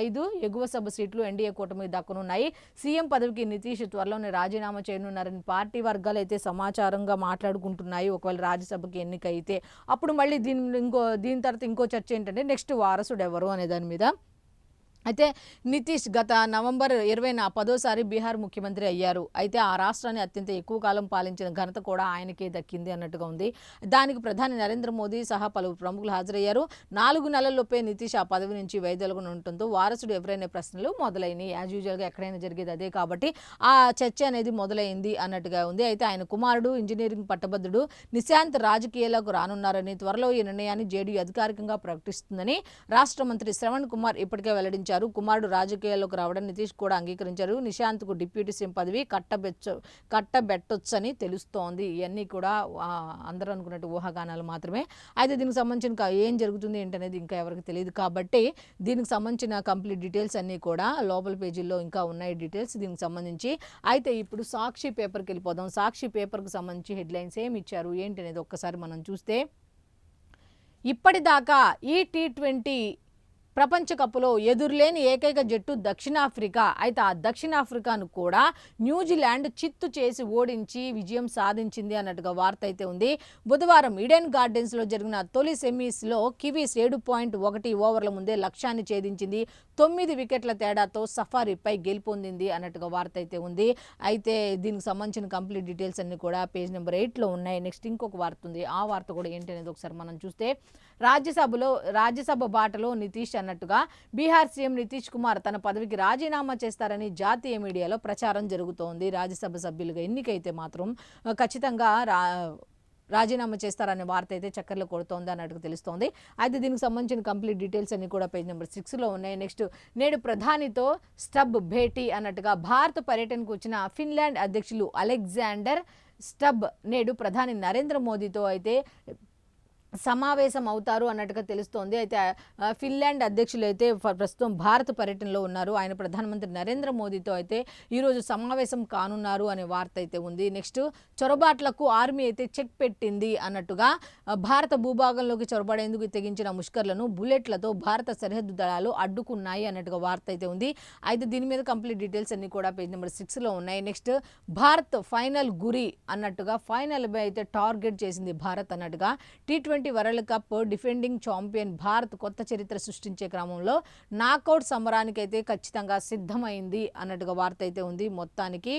5 ఎగువ సభ సీట్లు ఎన్డీఏ కూటమికి దక్కనున్నాయి. సీఎం పదవికి నితీష్ త్వరలోనే రాజీనామా చేయనున్నారని పార్టీ వర్గాలు అయితే సమాచారంగా మాట్లాడుకుంటున్నాయి. ఒకవేళ రాజ్యసభకి ఎన్నిక అయితే అప్పుడు మళ్ళీ దీని తర్వాత ఇంకో చర్చ ఏంటంటే నెక్స్ట్ వారసుడు ఎవరు అనే దాని మీద. అయితే నితీష్ గత నవంబర్ 20న 10వ బీహార్ ముఖ్యమంత్రి అయ్యారు. అయితే ఆ రాష్ట్రాన్ని అత్యంత ఎక్కువ కాలం పాలించిన ఘనత కూడా ఆయనకే దక్కింది అన్నట్టుగా ఉంది. దానికి ప్రధాని నరేంద్ర మోదీ సహా పలువురు ప్రముఖులు హాజరయ్యారు. 4 నెలల్లోపే నితీష్ ఆ పదవి నుంచి వైదొలగనుండటంతో వారసుడు ఎవరైనా ప్రశ్నలు మొదలైనవి. యాజ్ యూజువల్గా ఎక్కడైనా జరిగేది అదే కాబట్టి ఆ చర్చ అనేది మొదలైంది అన్నట్టుగా ఉంది. అయితే ఆయన కుమారుడు ఇంజనీరింగ్ పట్టభద్రుడు నిశాంత్ రాజకీయాలకు రానున్నారని, త్వరలో ఈ నిర్ణయాన్ని జేడీయూ అధికారికంగా ప్రకటిస్తుందని రాష్ట్ర మంత్రి శ్రవణ్ కుమార్ ఇప్పటికే వెల్లడించారు. కుమారుడు రాజకీయాల్లోకి రావడం నితీష్ కూడా అంగీకరించారు. నిశాంత్కు డిప్యూటీ సీఎం పదవి కట్టబెట్టొచ్చని తెలుస్తోంది. ఇవన్నీ కూడా అందరూ అనుకున్నట్టు ఊహాగానాలు మాత్రమే. అయితే దీనికి సంబంధించిన ఏం జరుగుతుంది ఏంటనేది ఇంకా ఎవరికి తెలియదు కాబట్టి దీనికి సంబంధించిన కంప్లీట్ డీటెయిల్స్ అన్నీ కూడా లోపల పేజీల్లో ఇంకా ఉన్నాయి డీటెయిల్స్ దీనికి సంబంధించి. అయితే ఇప్పుడు సాక్షి పేపర్కి వెళ్ళిపోదాం. సాక్షి పేపర్కి సంబంధించి హెడ్లైన్స్ ఏమి ఇచ్చారు ఏంటి అనేది ఒక్కసారి మనం చూస్తే, ఇప్పటిదాకా ఈ T20 ప్రపంచ కప్లో ఎదురులేని ఏకైక జట్టు దక్షిణాఫ్రికా. అయితే ఆ దక్షిణాఫ్రికాను కూడా న్యూజిలాండ్ చిత్తు చేసి ఓడించి విజయం సాధించింది అన్నట్టుగా వార్త అయితే ఉంది. బుధవారం ఈడెన్ గార్డెన్స్లో జరిగిన తొలి సెమీస్లో కివీస్ 7.1 ఓవర్ల ముందే లక్ష్యాన్ని ఛేదించింది. 9 వికెట్ల తేడాతో సఫారీపై గెలుపొందింది అన్నట్టుగా వార్త అయితే ఉంది. అయితే దీనికి సంబంధించిన కంప్లీట్ డీటెయిల్స్ అన్ని కూడా పేజ్ నెంబర్ 8లో ఉన్నాయి. నెక్స్ట్ ఇంకొక వార్త ఉంది. ఆ వార్త కూడా ఏంటి అనేది ఒకసారి మనం చూస్తే, రాజ్యసభ బాటలో నితీష్ అన్నట్టుగా బీహార్ సీఎం నితీష్ కుమార్ తన పదవికి రాజీనామా చేస్తారని జాతీయ మీడియాలో ప్రచారం జరుగుతోంది. రాజ్యసభ సభ్యులుగా ఎన్నికైతే మాత్రం ఖచ్చితంగా రాజీనామా చేస్తారనే వార్త అయితే చక్కర్లు కొడుతోంది అన్నట్టుగా తెలుస్తోంది. అయితే దీనికి సంబంధించిన కంప్లీట్ డీటెయిల్స్ అన్ని కూడా పేజ్ నెంబర్ 6లో ఉన్నాయి. నెక్స్ట్ నేడు ప్రధానితో స్టబ్ భేటీ అన్నట్టుగా భారత పర్యటనకు వచ్చిన ఫిన్లాండ్ అధ్యక్షులు అలెగ్జాండర్ స్టబ్ నేడు ప్రధాని నరేంద్ర మోదీతో అయితే సమావేశం అవుతారు అన్నట్టుగా తెలుస్తోంది. అయితే ఫిన్లాండ్ అధ్యక్షులు అయితే ప్రస్తుతం భారత పర్యటనలో ఉన్నారు. ఆయన ప్రధానమంత్రి నరేంద్ర మోదీతో అయితే ఈరోజు సమావేశం కానున్నారు అనే వార్త అయితే ఉంది. నెక్స్ట్ చొరబాట్లకు ఆర్మీ అయితే చెక్ పెట్టింది అన్నట్టుగా భారత భూభాగంలోకి చొరబడేందుకు తెగించిన ముష్కర్లను బుల్లెట్లతో భారత సరిహద్దు దళాలు అడ్డుకున్నాయి అన్నట్టుగా వార్త అయితే ఉంది. అయితే దీని మీద కంప్లీట్ డీటెయిల్స్ అన్ని కూడా పేజ్ నెంబర్ 6లో ఉన్నాయి. నెక్స్ట్ భారత్ ఫైనల్ గురి అన్నట్టుగా ఫైనల్ అయితే టార్గెట్ చేసింది భారత్ అన్నట్టుగా. T20 world cup defending champion Bharat కొత్త చరిత్ర సృష్టించే క్రమంలో నాకౌట్ సమరానికి అయితే ఖచ్చితంగా సిద్ధమైంది అన్నట్టుగా వార్త అయితే ఉంది. మొత్తానికి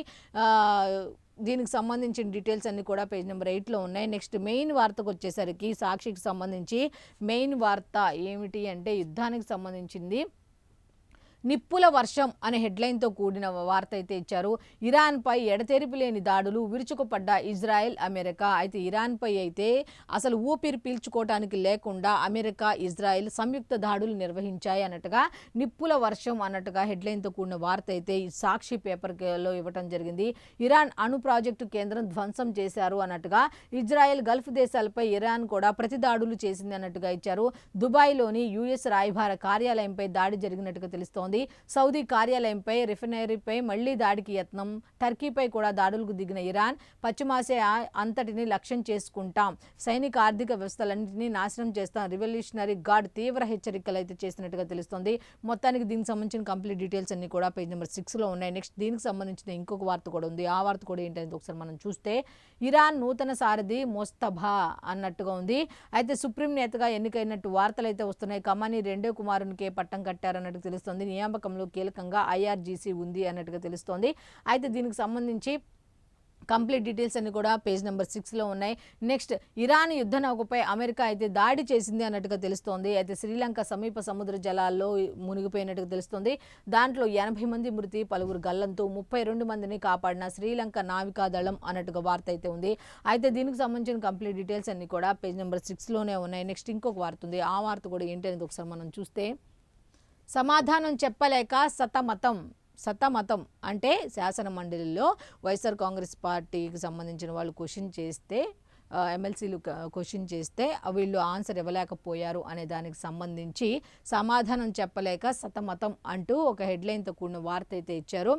దీనికి సంబంధించిన డీటెయిల్స్ అన్ని కూడా పేజ్ నెంబర్ 8లో ఉన్నాయి. నెక్స్ట్ మెయిన్ వార్తకు వచ్చేసరికి సాక్షికి సంబంధించి మెయిన్ వార్త ఏమిటి అంటే యుద్ధానికి సంబంధించింది. నిప్పుల వర్షం అనే హెడ్లైన్తో కూడిన వార్త అయితే ఇచ్చారు. ఇరాన్పై ఎడతెరిపి లేని దాడులు, విరుచుకుపడ్డ ఇజ్రాయెల్ అమెరికా. అయితే ఇరాన్పై అయితే అసలు ఊపిరి పీల్చుకోవటానికి లేకుండా అమెరికా ఇజ్రాయెల్ సంయుక్త దాడులు నిర్వహించాయి అన్నట్టుగా నిప్పుల వర్షం అన్నట్టుగా హెడ్లైన్తో కూడిన వార్త అయితే ఈ సాక్షి పేపర్లో ఇవ్వటం జరిగింది. ఇరాన్ అణు ప్రాజెక్టు కేంద్రం ధ్వంసం చేశారు అన్నట్టుగా, ఇజ్రాయెల్ గల్ఫ్ దేశాలపై ఇరాన్ కూడా ప్రతి దాడులు చేసింది అన్నట్టుగా ఇచ్చారు. దుబాయ్లోని యుఎస్ రాయబార కార్యాలయంపై దాడి జరిగినట్టుగా తెలుస్తోంది. సౌదీ కార్యాలయంపై, రిఫైనరీపై మళ్లీ దాడికి యత్నం. టర్కీపై కూడా దాడులకు దిగిన ఇరాన్ పశ్చిమాసియా అంతటిని లక్ష్యం చేసుకుంటాం, సైనిక ఆర్థిక వ్యవస్థలన్నింటినీ నాశనం చేస్తాం, రివల్యూషనరీ గార్డ్ తీవ్ర హెచ్చరికలు అయితే చేసినట్టుగా తెలుస్తోంది. మొత్తానికి దీనికి సంబంధించిన కంప్లీట్ డీటెయిల్స్ అన్ని కూడా పేజ్ నెంబర్ 6లో ఉన్నాయి. నెక్స్ట్ దీనికి సంబంధించిన ఇంకొక వార్త కూడా ఉంది. ఆ వార్త కూడా ఏంటనేది ఒకసారి మనం చూస్తే, ఇరాన్ నూతన సారథి మొస్తఫా అన్నట్టుగా ఉంది. అయితే సుప్రీం నేతగా ఎన్నికైనట్టు వార్తలు అయితే వస్తున్నాయి. కమానీ రెండో కుమారునికే పట్టం కట్టారన్నట్టు తెలుస్తోంది. నియామకంలో కీలకంగా IRGC ఉంది అన్నట్టుగా తెలుస్తోంది. అయితే దీనికి సంబంధించి కంప్లీట్ డీటెయిల్స్ అన్ని కూడా పేజ్ నెంబర్ 6లో ఉన్నాయి. నెక్స్ట్ ఇరాన్ యుద్ధ నౌకపై అమెరికా అయితే దాడి చేసింది అన్నట్టుగా తెలుస్తోంది. అయితే శ్రీలంక సమీప సముద్ర జలాల్లో మునిగిపోయినట్టుగా తెలుస్తోంది. దాంట్లో 80 మంది మృతి, పలువురు గల్లంతు, 32 మందిని కాపాడిన శ్రీలంక నావికా దళం అన్నట్టుగా వార్త అయితే ఉంది. అయితే దీనికి సంబంధించిన కంప్లీట్ డీటెయిల్స్ అన్ని కూడా పేజ్ నెంబర్ 6లోనే ఉన్నాయి. నెక్స్ట్ ఇంకొక వార్త ఉంది. ఆ వార్త కూడా ఏంటి అనేది ఒకసారి మనం చూస్తే, సమాధానం చెప్పలేక సతమతం అంటే శాసన మండలిలో వైఎస్ఆర్ కాంగ్రెస్ పార్టీకి సంబంధించిన వాళ్ళు క్వశ్చన్ చేస్తే, ఎమ్మెల్సీలు క్వశ్చన్ చేస్తే వీళ్ళు ఆన్సర్ ఇవ్వలేకపోయారు అనే దానికి సంబంధించి సమాధానం చెప్పలేక సతమతం అంటూ ఒక హెడ్లైన్తో కూడిన వార్త అయితే ఇచ్చారు.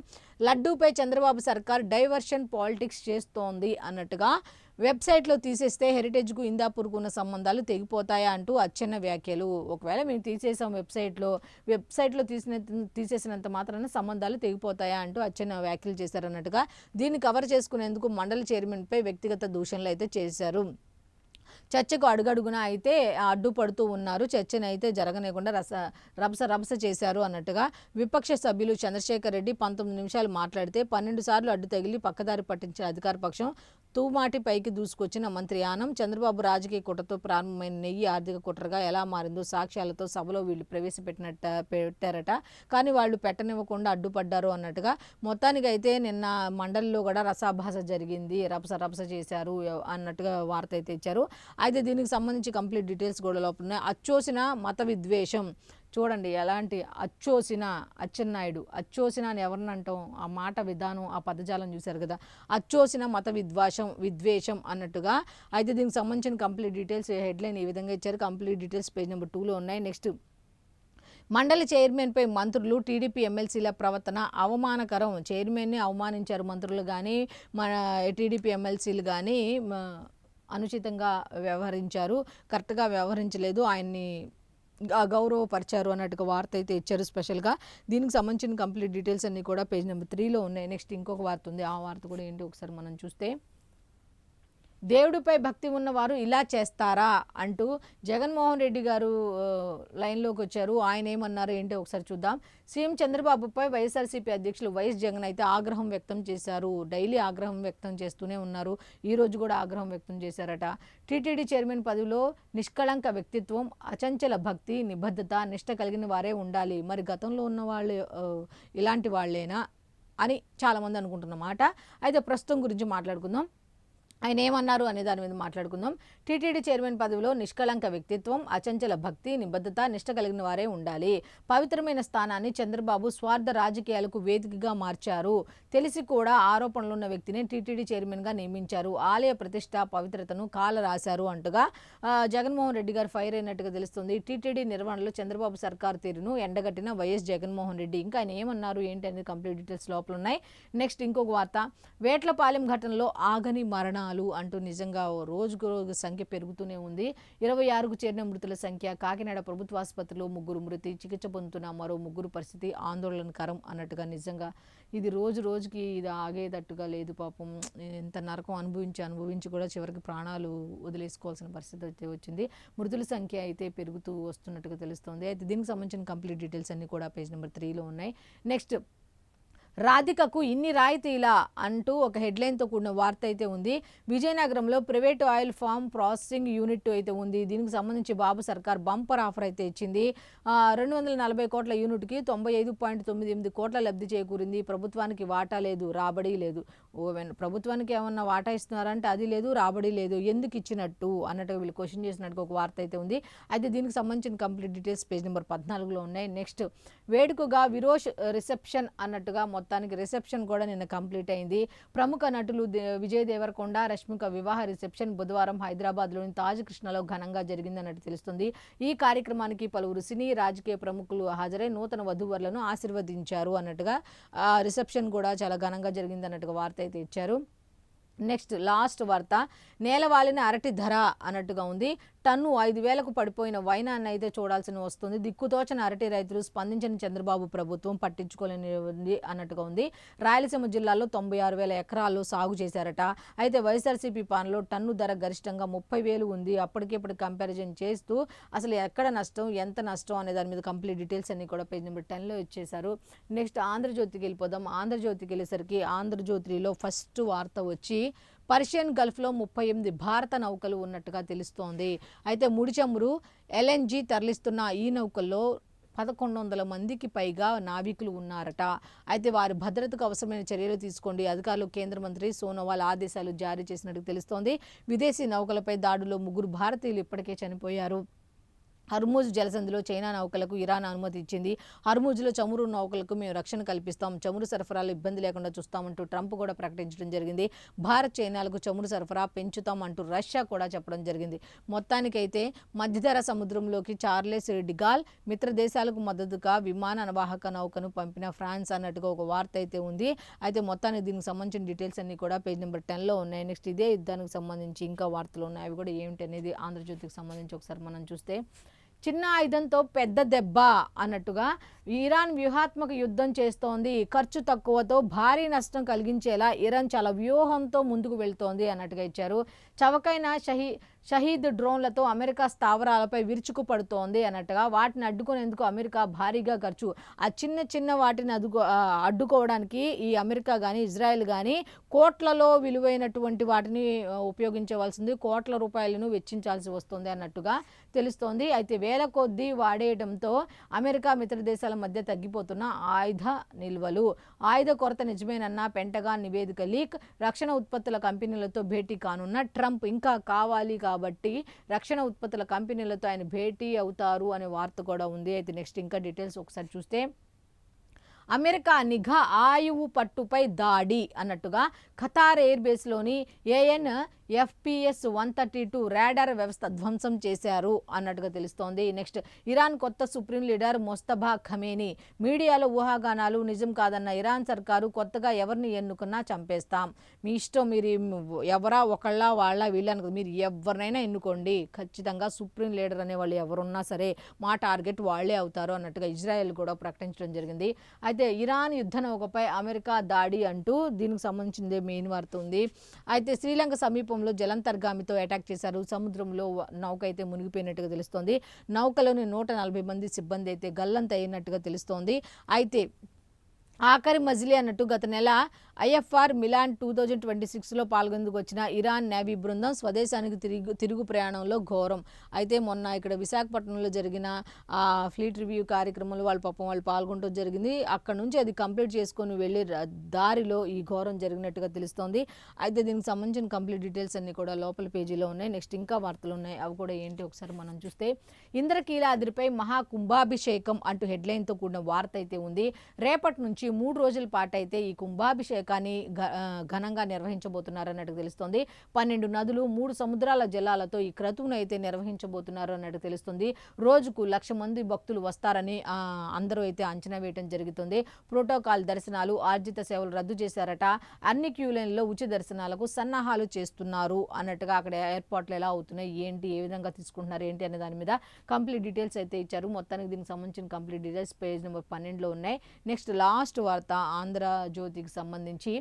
లడ్డూపై చంద్రబాబు సర్కార్ డైవర్షన్ పాలిటిక్స్ చేస్తోంది అన్నట్టుగా, వెబ్సైట్లో తీసేస్తే హెరిటేజ్కు ఇందాపూర్కు ఉన్న సంబంధాలు తెగిపోతాయా అంటూ అచ్చెన్న వ్యాఖ్యలు. ఒకవేళ మేము తీసేసాం వెబ్సైట్లో తీసేసినంత మాత్రాన సంబంధాలు తెగిపోతాయా అంటూ అచ్చెన్న వ్యాఖ్యలు చేశారన్నట్టుగా, దీన్ని కవర్ చేసుకునేందుకు మండలి చైర్మన్పై వ్యక్తిగత దూషణలు అయితే చేశారు. చర్చకు అడుగడుగున అయితే అడ్డుపడుతూ ఉన్నారు. చర్చను అయితే జరగనేకుండా రభస చేశారు అన్నట్టుగా, విపక్ష సభ్యులు చంద్రశేఖర్ రెడ్డి 19 నిమిషాలు మాట్లాడితే 12 సార్లు అడ్డు తగిలి పక్కదారి పట్టించిన అధికార పక్షం తూమాటి పైకి దూసుకొచ్చిన మంత్రి యానం. చంద్రబాబు రాజకీయ కుట్రతో ప్రారంభమైన నెయ్యి ఆర్థిక కుట్రగా ఎలా మారిందో సాక్ష్యాలతో సభలో వీళ్ళు పెట్టారట. కానీ వాళ్ళు పెట్టనివ్వకుండా అడ్డుపడ్డారు అన్నట్టుగా, మొత్తానికి అయితే నిన్న మండలిలో కూడా రసాభాస జరిగింది, రభస చేశారు అన్నట్టుగా వార్త అయితే ఇచ్చారు. అయితే దీనికి సంబంధించి కంప్లీట్ డీటెయిల్స్ కూడా లోపల ఉన్నాయి. అచ్చోసిన మత విద్వేషం చూడండి, ఎలాంటి అచ్చెన్నాయుడు అచ్చోసిన అని ఎవరిని అంటాం, ఆ మాట విధానం, ఆ పదజాలం చూశారు కదా, అచ్చోసిన మత విద్వేషం అన్నట్టుగా. అయితే దీనికి సంబంధించిన కంప్లీట్ డీటెయిల్స్ హెడ్లైన్ ఈ విధంగా ఇచ్చారు. కంప్లీట్ డీటెయిల్స్ పేజ్ నెంబర్ 2లో ఉన్నాయి. నెక్స్ట్ మండలి చైర్మన్పై మంత్రులు, టీడీపీ ఎమ్మెల్సీల ప్రవర్తన అవమానకరం. చైర్మన్ని అవమానించారు మంత్రులు కానీ, మన టీడీపీ ఎమ్మెల్సీలు కానీ అనుచితంగా వ్యవహరించారు, కరెక్ట్గా వ్యవహరించలేదు, ఆయన్ని గౌరవపరిచారు అన్నట్టుగా వార్త అయితే ఇచ్చారు స్పెషల్గా. దీనికి సంబంధించిన కంప్లీట్ డీటెయిల్స్ అన్నీ కూడా పేజ్ నెంబర్ 3లో ఉన్నాయి. నెక్స్ట్ ఇంకొక వార్త ఉంది, ఆ వార్త కూడా ఏంటి ఒకసారి మనం చూస్తే, దేవుడిపై భక్తి ఉన్నవారు ఇలా చేస్తారా అంటూ జగన్మోహన్ రెడ్డి గారు లైన్లోకి వచ్చారు. ఆయన ఏమన్నారు ఏంటో ఒకసారి చూద్దాం. సీఎం చంద్రబాబుపై వైఎస్ఆర్సీపీ అధ్యక్షులు వైఎస్ జగన్ అయితే ఆగ్రహం వ్యక్తం చేశారు. డైలీ ఆగ్రహం వ్యక్తం చేస్తూనే ఉన్నారు. ఈ రోజు కూడా ఆగ్రహం వ్యక్తం చేశారట. టీటీడీ చైర్మన్ పదవిలో నిష్కళంక వ్యక్తిత్వం, అచంచల భక్తి, నిబద్ధత, నిష్ట కలిగిన వారే ఉండాలి. మరి గతంలో ఉన్న వాళ్ళు ఇలాంటి వాళ్ళేనా అని చాలామంది అనుకుంటున్నమాట. అయితే ప్రస్తుతం గురించి మాట్లాడుకుందాం. ఆయన ఏమన్నారు అనే దాని మీద మాట్లాడుకుందాం. టీటీడీ చైర్మన్ పదవిలో నిష్కళంక వ్యక్తిత్వం, అచంచల భక్తి, నిబద్ధత, నిష్ట కలిగిన వారే ఉండాలి. పవిత్రమైన స్థానాన్ని చంద్రబాబు స్వార్థ రాజకీయాలకు వేదికగా మార్చారు. తెలిసి కూడా ఆరోపణలున్న వ్యక్తిని టీటీడీ చైర్మన్గా నియమించారు. ఆలయ ప్రతిష్ట పవిత్రతను కాల రాశారు అంటుగా జగన్మోహన్ రెడ్డి గారు ఫైర్ అయినట్టుగా తెలుస్తుంది. టీటీడీ నిర్వహణలో చంద్రబాబు సర్కారు తీరును ఎండగట్టిన వైఎస్ జగన్మోహన్ రెడ్డి. ఇంకా ఆయన ఏమన్నారు ఏంటి అనేది కంప్లీట్ డీటెయిల్స్ లోపల ఉన్నాయి. నెక్స్ట్ ఇంకొక వార్త, వేట్లపాలెం ఘటనలో ఆగని మరణాలు అంటూ నిజంగా రోజుకు రోజు సంఖ్య పెరుగుతూనే ఉంది. 26కు చేరిన మృతుల సంఖ్య. కాకినాడ ప్రభుత్వ ఆసుపత్రిలో 3 మృతి, చికిత్స పొందుతున్న మరో 3 పరిస్థితి ఆందోళనకరం అన్నట్టుగా. నిజంగా ఇది రోజు రోజుకి ఇది ఆగేటట్టుగా లేదు. పాపం ఎంత నరకం అనుభవించి కూడా చివరికి ప్రాణాలు వదిలేసుకోవాల్సిన పరిస్థితి అయితే వచ్చింది. మృతుల సంఖ్య అయితే పెరుగుతూ వస్తున్నట్టుగా తెలుస్తోంది. అయితే దీనికి సంబంధించిన కంప్లీట్ డీటెయిల్స్ అన్ని కూడా పేజ్ నెంబర్ 3లో ఉన్నాయి. నెక్స్ట్, రాధికకు ఇన్ని రాయితీలా అంటూ ఒక హెడ్లైన్తో కూడిన వార్త అయితే ఉంది. విజయనగరంలో private oil farm processing unit అయితే ఉంది. దీనికి సంబంధించి బాబు సర్కార్ బంపర్ ఆఫర్ అయితే ఇచ్చింది. 240 కోట్ల యూనిట్కి 95.98 కోట్ల లబ్ధి చేకూరింది. ప్రభుత్వానికి వాటా లేదు, రాబడి లేదు. ప్రభుత్వానికి ఏమన్నా వాటా ఇస్తున్నారంటే అది లేదు, రాబడి లేదు. ఎందుకు ఇచ్చినట్టు అన్నట్టుగా వీళ్ళు క్వశ్చన్ చేసినట్టుగా ఒక వార్త అయితే ఉంది. అయితే దీనికి సంబంధించిన కంప్లీట్ డీటెయిల్స్ పేజ్ నెంబర్ 14లో ఉన్నాయి. నెక్స్ట్, వేడుకగా విరోష్ రిసెప్షన్ అన్నట్టుగా మొత్తానికి రిసెప్షన్ కూడా నిన్న కంప్లీట్ అయింది. ప్రముఖ నటులు విజయ్ దేవరకొండ, రష్మిక వివాహ రిసెప్షన్ బుధవారం హైదరాబాద్లోని తాజ్ కృష్ణలో ఘనంగా జరిగిందన్నట్టు తెలుస్తుంది. ఈ కార్యక్రమానికి పలువురు సినీ రాజకీయ ప్రముఖులు హాజరై నూతన వధూవరులను ఆశీర్వదించారు అన్నట్టుగా రిసెప్షన్ కూడా చాలా ఘనంగా జరిగిందన్నట్టుగా వార్త అయితే ఇచ్చారు. నెక్స్ట్ లాస్ట్ వార్త, నేలవాలిన అరటి ధర అన్నట్టుగా ఉంది. టన్ను 5,000కు పడిపోయిన వైనాన్ని అయితే చూడాల్సి వస్తుంది. దిక్కుతోచని అరటి రైతులు స్పందించిన చంద్రబాబు ప్రభుత్వం పట్టించుకోలేని అన్నట్టుగా ఉంది. రాయలసీమ జిల్లాలో 96,000 ఎకరాల్లో సాగు చేశారట. అయితే వైఎస్ఆర్సీపీ పాలనలో టన్ను ధర గరిష్టంగా 30,000 ఉంది. అప్పటికిప్పుడు కంపారిజన్ చేస్తూ అసలు ఎక్కడ నష్టం, ఎంత నష్టం అనే దాని మీద కంప్లీట్ డీటెయిల్స్ అన్ని కూడా పేజ్ నెంబర్ 10లో ఇచ్చేశారు. నెక్స్ట్ ఆంధ్రజ్యోతికి వెళ్ళిపోదాం. ఆంధ్రజ్యోతికి వెళ్ళేసరికి ఆంధ్రజ్యోతిలో ఫస్ట్ వార్త వచ్చి, పర్షియన్ గల్ఫ్లో 38 భారత నౌకలు ఉన్నట్టుగా తెలుస్తోంది. అయితే ముడి చమురు LNG తరలిస్తున్న ఈ నౌకల్లో 1,100 మందికి పైగా నావికులు ఉన్నారట. అయితే వారి భద్రతకు అవసరమైన చర్యలు తీసుకోండి అధికారులు కేంద్ర మంత్రి సోనోవాల్ ఆదేశాలు జారీ చేసినట్టు తెలుస్తోంది. విదేశీ నౌకలపై దాడుల్లో 3 భారతీయులు ఇప్పటికే చనిపోయారు. హర్మూజ్ జలసంధిలో చైనా నౌకలకు ఇరాన్ అనుమతి ఇచ్చింది. హర్మూజ్లో చమురు నౌకలకు మేము రక్షణ కల్పిస్తాం, చమురు సరఫరాలో ఇబ్బంది లేకుండా చూస్తామంటూ ట్రంప్ కూడా ప్రకటించడం జరిగింది. భారత్ చైనాలకు చమురు సరఫరా పెంచుతాం అంటూ రష్యా కూడా చెప్పడం జరిగింది. మొత్తానికైతే మధ్యధరా సముద్రంలోకి చార్లెస్ డిగాల్ మిత్ర దేశాలకు మద్దతుగా విమానవాహక నౌకను పంపిన ఫ్రాన్స్ అన్నట్టుగా ఒక వార్త అయితే ఉంది. అయితే మొత్తానికి దీనికి సంబంధించిన డీటెయిల్స్ అన్ని కూడా పేజ్ నెంబర్ 10లో ఉన్నాయి. నెక్స్ట్ ఇదే యుద్ధానికి సంబంధించి ఇంకా వార్తలు ఉన్నాయి. అవి కూడా ఏమిటి అనేది ఆంధ్రజ్యోతికి సంబంధించి ఒకసారి మనం చూస్తే, చిన్న ఆయుధంతో పెద్ద దెబ్బ అన్నట్టుగా ఇరాన్ వ్యూహాత్మక యుద్ధం చేస్తోంది. ఖర్చు తక్కువతో భారీ నష్టం కలిగించేలా ఇరాన్ చాలా వ్యూహంతో ముందుకు వెళ్తోంది అన్నట్టుగా ఇచ్చారు. చవకైన షహీద్ డ్రోన్లతో అమెరికా స్థావరాలపై విరుచుకుపడుతోంది అన్నట్టుగా. వాటిని అడ్డుకునేందుకు అమెరికా భారీగా ఖర్చు. ఆ చిన్న వాటిని అడ్డుకోవడానికి ఈ అమెరికా కానీ ఇజ్రాయెల్ కానీ కోట్లలో విలువైనటువంటి వాటిని ఉపయోగించవలసింది, కోట్ల రూపాయలను వెచ్చించాల్సి వస్తుంది అన్నట్టుగా తెలుస్తోంది. అయితే వేల కొద్దీ వాడేయడంతో అమెరికా మిత్ర దేశాల మధ్య తగ్గిపోతున్న ఆయుధ నిల్వలు. ఆయుధ కొరత నిజమేనన్న పెంటగాన్ నివేదిక లీక్. రక్షణ ఉత్పత్తుల కంపెనీలతో భేటీ కానున్న ట్రంప్ ఇంకా కావాలి కాబట్టి రక్షణ ఉత్పత్తుల కంపెనీలతో ఆయన భేటీ అవుతారు అనే వార్త కూడా ఉంది. అయితే నెక్స్ట్ ఇంకా డీటెయిల్స్ ఒకసారి చూస్తే, అమెరికా నిఘా ఆయువు పట్టుపై దాడి అన్నట్టుగా ఖతార్ ఎయిర్ బేస్లోని AN FPS-132 రాడార్ వ్యవస్థ ధ్వంసం చేశారు అన్నట్టుగా తెలుస్తోంది. నెక్స్ట్ ఇరాన్ కొత్త సుప్రీం లీడర్ మొస్తఫా ఖమేనీ. మీడియాలో ఊహాగానాలు నిజం కాదన్న ఇరాన్ సర్కారు కొత్తగా ఎవరిని ఎన్నుకున్నా చంపేస్తాం. మీ ఇష్టం, మీరు ఎవరా ఒకళ్ళ వాళ్ళ వీళ్ళని మీరు ఎవరినైనా ఎన్నుకోండి, ఖచ్చితంగా సుప్రీం లీడర్ అనే వాళ్ళు ఎవరున్నా సరే మా టార్గెట్ వాళ్లే అవుతారు అన్నట్టుగా ఇజ్రాయెల్ కూడా ప్రకటించడం జరిగింది. అయితే ఇరాన్ యుద్ధ నౌకపై అమెరికా దాడి అంటూ దీనికి సంబంధించిందే మెయిన్ వార్త ఉంది. అయితే శ్రీలంక సమీపంలో జలంతర్గామితో అటాక్ చేశారు. సముద్రంలో నౌక అయితే మునిగిపోయినట్టుగా తెలుస్తోంది. నౌకలోని 140 మంది సిబ్బంది అయితే గల్లంత అయినట్టుగా తెలుస్తోంది. అయితే ఆఖరి మజిలీ అన్నట్టు గత నెల IFR మిలాన్ 2026లో పాల్గొందుకు వచ్చిన ఇరాన్ నేవీ బృందం స్వదేశానికి తిరుగు ప్రయాణంలో ఘోరం. అయితే మొన్న ఇక్కడ విశాఖపట్నంలో జరిగిన ఫ్లీట్ రివ్యూ కార్యక్రమంలో వాళ్ళు పాల్గొనడం జరిగింది. అక్కడ నుంచి అది కంప్లీట్ చేసుకొని వెళ్ళే దారిలో ఈ ఘోరం జరిగినట్టుగా తెలుస్తోంది. అయితే దీనికి సంబంధించిన కంప్లీట్ డీటెయిల్స్ అన్ని కూడా లోపల పేజీలో ఉన్నాయి. నెక్స్ట్ ఇంకా వార్తలు ఉన్నాయి, అవి కూడా ఏంటి ఒకసారి మనం చూస్తే, ఇంద్రకీలాద్రిపై మహా కుంభాభిషేకం అంటూ హెడ్లైన్తో కూడిన వార్త అయితే ఉంది. రేపటి నుంచి 3 రోజుల పాటు అయితే ఈ కుంభాభిషేకాన్ని ఘనంగా నిర్వహించబోతున్నారు అన్నట్టు తెలుస్తుంది. 12 నదులు 3 సముద్రాల జలాలతో ఈ క్రతువును అయితే నిర్వహించబోతున్నారు అన్నట్టు తెలుస్తుంది. రోజుకు 1,00,000 మంది భక్తులు వస్తారని అందరూ అయితే అంచనా వేయడం జరుగుతుంది. ప్రోటోకాల్ దర్శనాలు, ఆర్జిత సేవలు రద్దు చేశారట. అన్ని క్యూ లైన్లలో ఉచిత దర్శనాలకు సన్నాహాలు చేస్తున్నారు అన్నట్టుగా అక్కడ ఏర్పాట్లు ఎలా అవుతున్నాయి, ఏంటి, ఏ విధంగా తీసుకుంటున్నారు ఏంటి అనే దాని మీద కంప్లీట్ డీటెయిల్స్ అయితే ఇచ్చారు. మొత్తానికి దీనికి సంబంధించిన కంప్లీట్ డీటెయిల్స్ పేజ్ నెంబర్ 12లో ఉన్నాయి. నెక్స్ట్ లాస్ట్ వార్త ఆంధ్రజ్యోతికి సంబంధించి,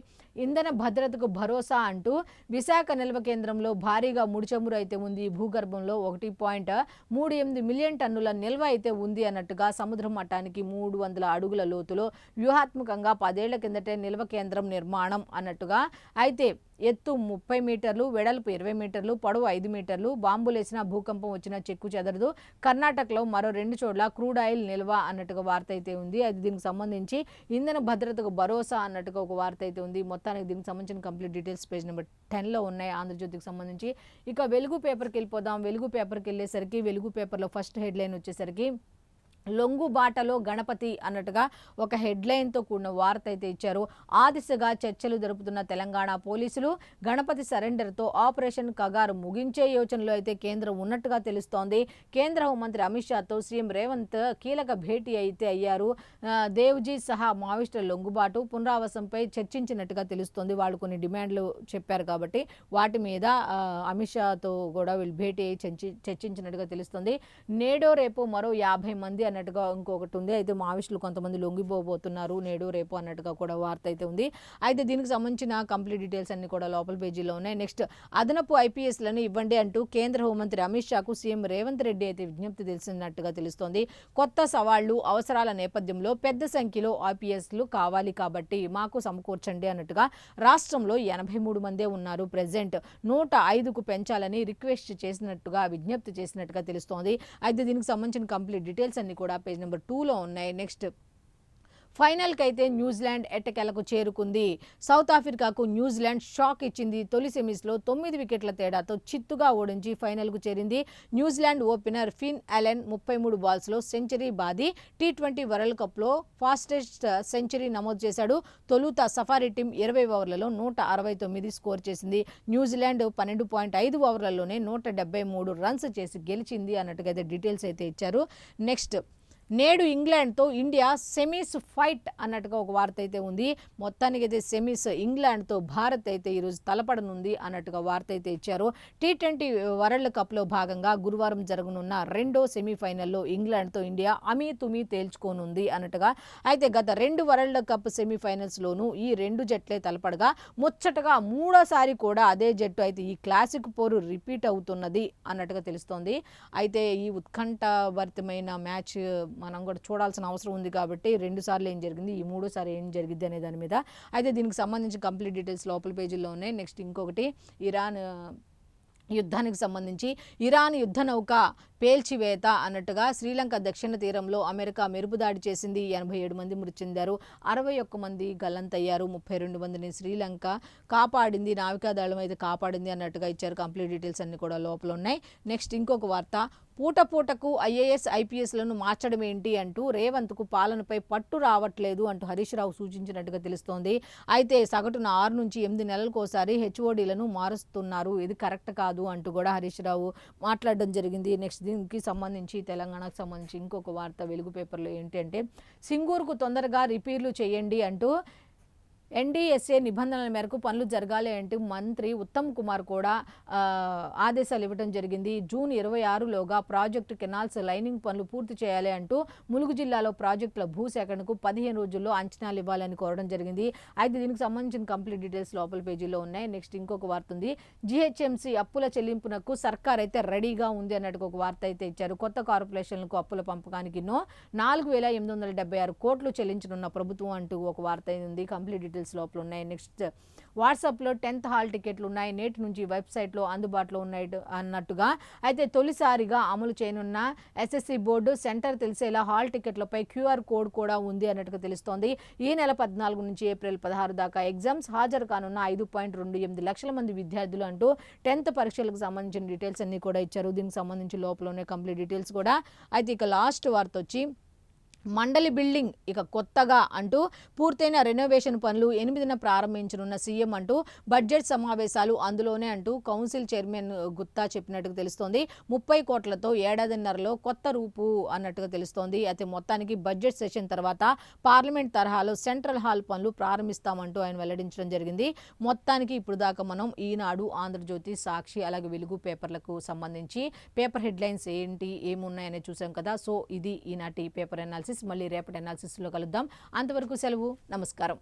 ఇంధన భద్రతకు భరోసా అంటూ విశాఖ నిల్వ కేంద్రంలో భారీగా ముడిచమురు అయితే ఉంది. భూగర్భంలో 1.38 మిలియన్ టన్నుల నిల్వ అయితే ఉంది అన్నట్టుగా సముద్ర మట్టానికి 300 అడుగుల లోతులో వ్యూహాత్మకంగా 10 ఏళ్ల కిందటే నిల్వ కేంద్రం నిర్మాణం అన్నట్టుగా. అయితే ఎత్తు 30 మీటర్లు, వెడల్పు 20 మీటర్లు, పొడవు 5 మీటర్లు. బాంబులేసిన భూకంపం వచ్చిన చెక్కు చెదరదు. కర్ణాటకలో మరో 2 చోట్ల క్రూడ్ ఆయిల్ నిల్వ అన్నట్టుగా వార్త అయితే ఉంది. అది దీనికి సంబంధించి ఇంధన భద్రతకు భరోసా అన్నట్టుగా ఒక వార్త అయితే ఉంది. మొత్తానికి దీనికి సంబంధించిన కంప్లీట్ డీటెయిల్స్ పేజ్ నెంబర్ 10లో ఉన్నాయి ఆంధ్రజ్యోతికి సంబంధించి. ఇక వెలుగు పేపర్కి వెళ్ళిపోదాం. వెలుగు పేపర్కి వెళ్ళేసరికి వెలుగు పేపర్లో ఫస్ట్ హెడ్లైన్ వచ్చేసరికి లొంగుబాటలో గణపతి అన్నట్టుగా ఒక హెడ్లైన్తో కూడిన వార్త అయితే ఇచ్చారు. ఆ దిశగా చర్చలు జరుపుతున్న తెలంగాణ పోలీసులు. గణపతి సరెండర్తో ఆపరేషన్ కగారు ముగించే యోచనలో అయితే కేంద్రం ఉన్నట్టుగా తెలుస్తోంది. కేంద్ర హోంమంత్రి అమిత్ షాతో సీఎం రేవంత్ కీలక భేటీ అయితే అయ్యారు. దేవ్జీ సహా మావోయిస్టుల లొంగుబాటు పునరావాసంపై చర్చించినట్టుగా తెలుస్తోంది. వాళ్ళు కొన్ని డిమాండ్లు చెప్పారు కాబట్టి వాటి మీద అమిత్ షాతో కూడా వీళ్ళు భేటీ అయ్యి చర్చించినట్టుగా తెలుస్తుంది. నేడో రేపు మరో 50 మంది అన్నట్టుగా ఇంకొకటి ఉంది. అయితే మావోయిస్టులు కొంతమంది లొంగిపోబోతున్నారు నేడు రేపు అన్నట్టుగా కూడా వార్త అయితే ఉంది. అయితే దీనికి సంబంధించిన కంప్లీట్ డీటెయిల్స్ అన్ని కూడా లోపల పేజీలో ఉన్నాయి. నెక్స్ట్ అదనపు IPSలను ఇవ్వండి అంటూ కేంద్ర హోంమంత్రి అమిత్ షాకు సీఎం రేవంత్ రెడ్డి అయితే విజ్ఞప్తి తెలిసినట్టుగా తెలుస్తోంది. కొత్త సవాళ్లు అవసరాల నేపథ్యంలో పెద్ద సంఖ్యలో IPSలు కావాలి కాబట్టి మాకు సమకూర్చండి అన్నట్టుగా. రాష్ట్రంలో 83 మందే ఉన్నారు. ప్రెజెంట్ 105కు పెంచాలని రిక్వెస్ట్ చేసినట్టుగా విజ్ఞప్తి చేసినట్టుగా తెలుస్తోంది. అయితే దీనికి సంబంధించిన కంప్లీట్ డీటెయిల్స్ అన్ని కూడా పేజ్ నెంబర్ 2లో ఉన్నాయి. నెక్స్ట్ ఫైనల్కి అయితే న్యూజిలాండ్ ఎట్టకేలకు చేరుకుంది. సౌత్ ఆఫ్రికాకు న్యూజిలాండ్ షాక్ ఇచ్చింది. తొలి సెమీస్లో 9 వికెట్ల తేడాతో చిత్తుగా ఓడించి ఫైనల్కు చేరింది. న్యూజిలాండ్ ఓపెనర్ ఫిన్ అలెన్ 33 బాల్స్లో సెంచరీ బాది T20 వరల్డ్ కప్లో ఫాస్టెస్ట్ సెంచరీ నమోదు చేశాడు. తొలుత సఫారీ టీం 20 ఓవర్లలో 169 స్కోర్ చేసింది. న్యూజిలాండ్ 12.5 ఓవర్లలోనే 173 రన్స్ చేసి గెలిచింది అన్నట్టుగా అయితే డీటెయిల్స్ అయితే ఇచ్చారు. నెక్స్ట్ నేడు ఇంగ్లాండ్తో ఇండియా సెమీస్ ఫైట్ అన్నట్టుగా ఒక వార్త అయితే ఉంది. మొత్తానికి అయితే సెమీస్ ఇంగ్లాండ్తో భారత్ అయితే ఈరోజు తలపడనుంది అన్నట్టుగా వార్త అయితే ఇచ్చారు. T20 వరల్డ్ కప్లో భాగంగా గురువారం జరగనున్న రెండో సెమీఫైనల్లో ఇంగ్లాండ్తో ఇండియా అమీతుమీ తేల్చుకోనుంది అన్నట్టుగా. అయితే గత 2 వరల్డ్ కప్ సెమీఫైనల్స్లోనూ ఈ 2 జట్లే తలపడగా ముచ్చటగా మూడోసారి కూడా అదే జట్టు అయితే ఈ క్లాసిక్ పోరు రిపీట్ అవుతున్నది అన్నట్టుగా తెలుస్తోంది. అయితే ఈ ఉత్కంఠభరితమైన మ్యాచ్ మనం కూడా చూడాల్సిన అవసరం ఉంది కాబట్టి 2 సార్లు ఏం జరిగింది, ఈ 3వ సారి ఏం జరిగింది అనే దాని మీద అయితే దీనికి సంబంధించి కంప్లీట్ డీటెయిల్స్ లోపల పేజీల్లో ఉన్నాయి. నెక్స్ట్ ఇంకొకటి ఇరాన్ యుద్ధానికి సంబంధించి ఇరాన్ యుద్ధ నౌక పేల్చివేత అన్నట్టుగా. శ్రీలంక దక్షిణ తీరంలో అమెరికా మెరుపుదాడి చేసింది. 87 మంది మృతి చెందారు. 61 మంది గల్లంతయ్యారు. 32 మందిని శ్రీలంక కాపాడింది. నావికాదళం అయితే కాపాడింది అన్నట్టుగా ఇచ్చారు. కంప్లీట్ డీటెయిల్స్ అన్ని కూడా లోపల ఉన్నాయి. నెక్స్ట్ ఇంకొక వార్త, పూటకు ఐఏఎస్ ఐపీఎస్లను మార్చడం ఏంటి అంటూ రేవంత్కు పాలనపై పట్టు రావట్లేదు అంటూ హరీష్ రావు సూచించినట్టుగా తెలుస్తోంది. అయితే సగటున 6 నుంచి 8 నెలలకోసారి హెచ్ఓడీలను మారుస్తున్నారు, ఇది కరెక్ట్ కాదు అంటూ కూడా హరీష్ రావు మాట్లాడడం జరిగింది. నెక్స్ట్ దీనికి సంబంధించి తెలంగాణకు సంబంధించి ఇంకొక వార్త వెలుగు పేపర్లో ఏంటి అంటే, సింగూరుకు తొందరగా రిపేర్లు చేయండి అంటూ ఎన్డీఎస్ఏ నిబంధనల మేరకు పనులు జరగాలి అంటూ మంత్రి ఉత్తమ్ కుమార్ కూడా ఆదేశాలు ఇవ్వడం జరిగింది. జూన్ 26లోగా ప్రాజెక్టు కెనాల్స్ లైనింగ్ పనులు పూర్తి చేయాలి అంటూ ములుగు జిల్లాలో ప్రాజెక్టుల భూసేకరణకు 15 రోజుల్లో అంచనాలు ఇవ్వాలని కోరడం జరిగింది. అయితే దీనికి సంబంధించిన కంప్లీట్ డీటెయిల్స్ లోపల పేజీలో ఉన్నాయి. నెక్స్ట్ ఇంకొక వార్త ఉంది. జీహెచ్ఎంసీ అప్పుల చెల్లింపునకు సర్కార్ అయితే రెడీగా ఉంది అన్నట్టు ఒక వార్త అయితే ఇచ్చారు. కొత్త కార్పొరేషన్లకు అప్పుల పంపకానికి 4,876 కోట్లు చెల్లించనున్న ప్రభుత్వం అంటూ ఒక వార్త ఉంది. కంప్లీట్ డీటెయిల్స్ లోపల ఉన్నాయి. నెక్స్ట్ వాట్సాప్లో 10th హాల్ టికెట్లు ఉన్నాయి, నేటి నుంచి వెబ్సైట్లో అందుబాటులో ఉన్నాయి అన్నట్టుగా. అయితే తొలిసారిగా అమలు చేయనున్న ఎస్ఎస్సి బోర్డు సెంటర్ తెలిసేలా హాల్ టికెట్లపై క్యూఆర్ కోడ్ కూడా ఉంది అన్నట్టుగా తెలుస్తోంది. ఈ నెల 14 నుంచి ఏప్రిల్ 16 దాకా ఎగ్జామ్స్ హాజరు కానున్న 5.28 లక్షల మంది విద్యార్థులు అంటూ 10th పరీక్షలకు సంబంధించిన డీటెయిల్స్ అన్ని కూడా ఇచ్చారు. దీనికి సంబంధించి లోపలనే కంప్లీట్ డీటెయిల్స్ కూడా. అయితే ఇక లాస్ట్ వార్త వచ్చి, మండలి బిల్డింగ్ ఇక కొత్తగా అంటూ పూర్తయిన రెనోవేషన్ పనులు 8న ప్రారంభించనున్న సీఎం అంటూ బడ్జెట్ సమావేశాలు అందులోనే అంటూ కౌన్సిల్ చైర్మన్ గుత్తా చెప్పినట్టుగా తెలుస్తోంది. 30 కోట్లతో ఏడాదిన్నరలో కొత్త రూపు అన్నట్టుగా తెలుస్తోంది. అయితే మొత్తానికి బడ్జెట్ సెషన్ తర్వాత పార్లమెంట్ తరహాలో సెంట్రల్ హాల్ పనులు ప్రారంభిస్తామంటూ ఆయన వెల్లడించడం జరిగింది. మొత్తానికి ఇప్పుడు దాకా మనం ఈనాడు, ఆంధ్రజ్యోతి, సాక్షి అలాగే వెలుగు పేపర్లకు సంబంధించి పేపర్ హెడ్లైన్స్ ఏంటి ఏమున్నాయని చూసాం కదా. సో ఇది ఈనాటి పేపర్ అనాలిసిస్. మళ్ళీ రేపటి అనాలిసిస్లో కలుద్దాం. అంతవరకు సెలవు, నమస్కారం.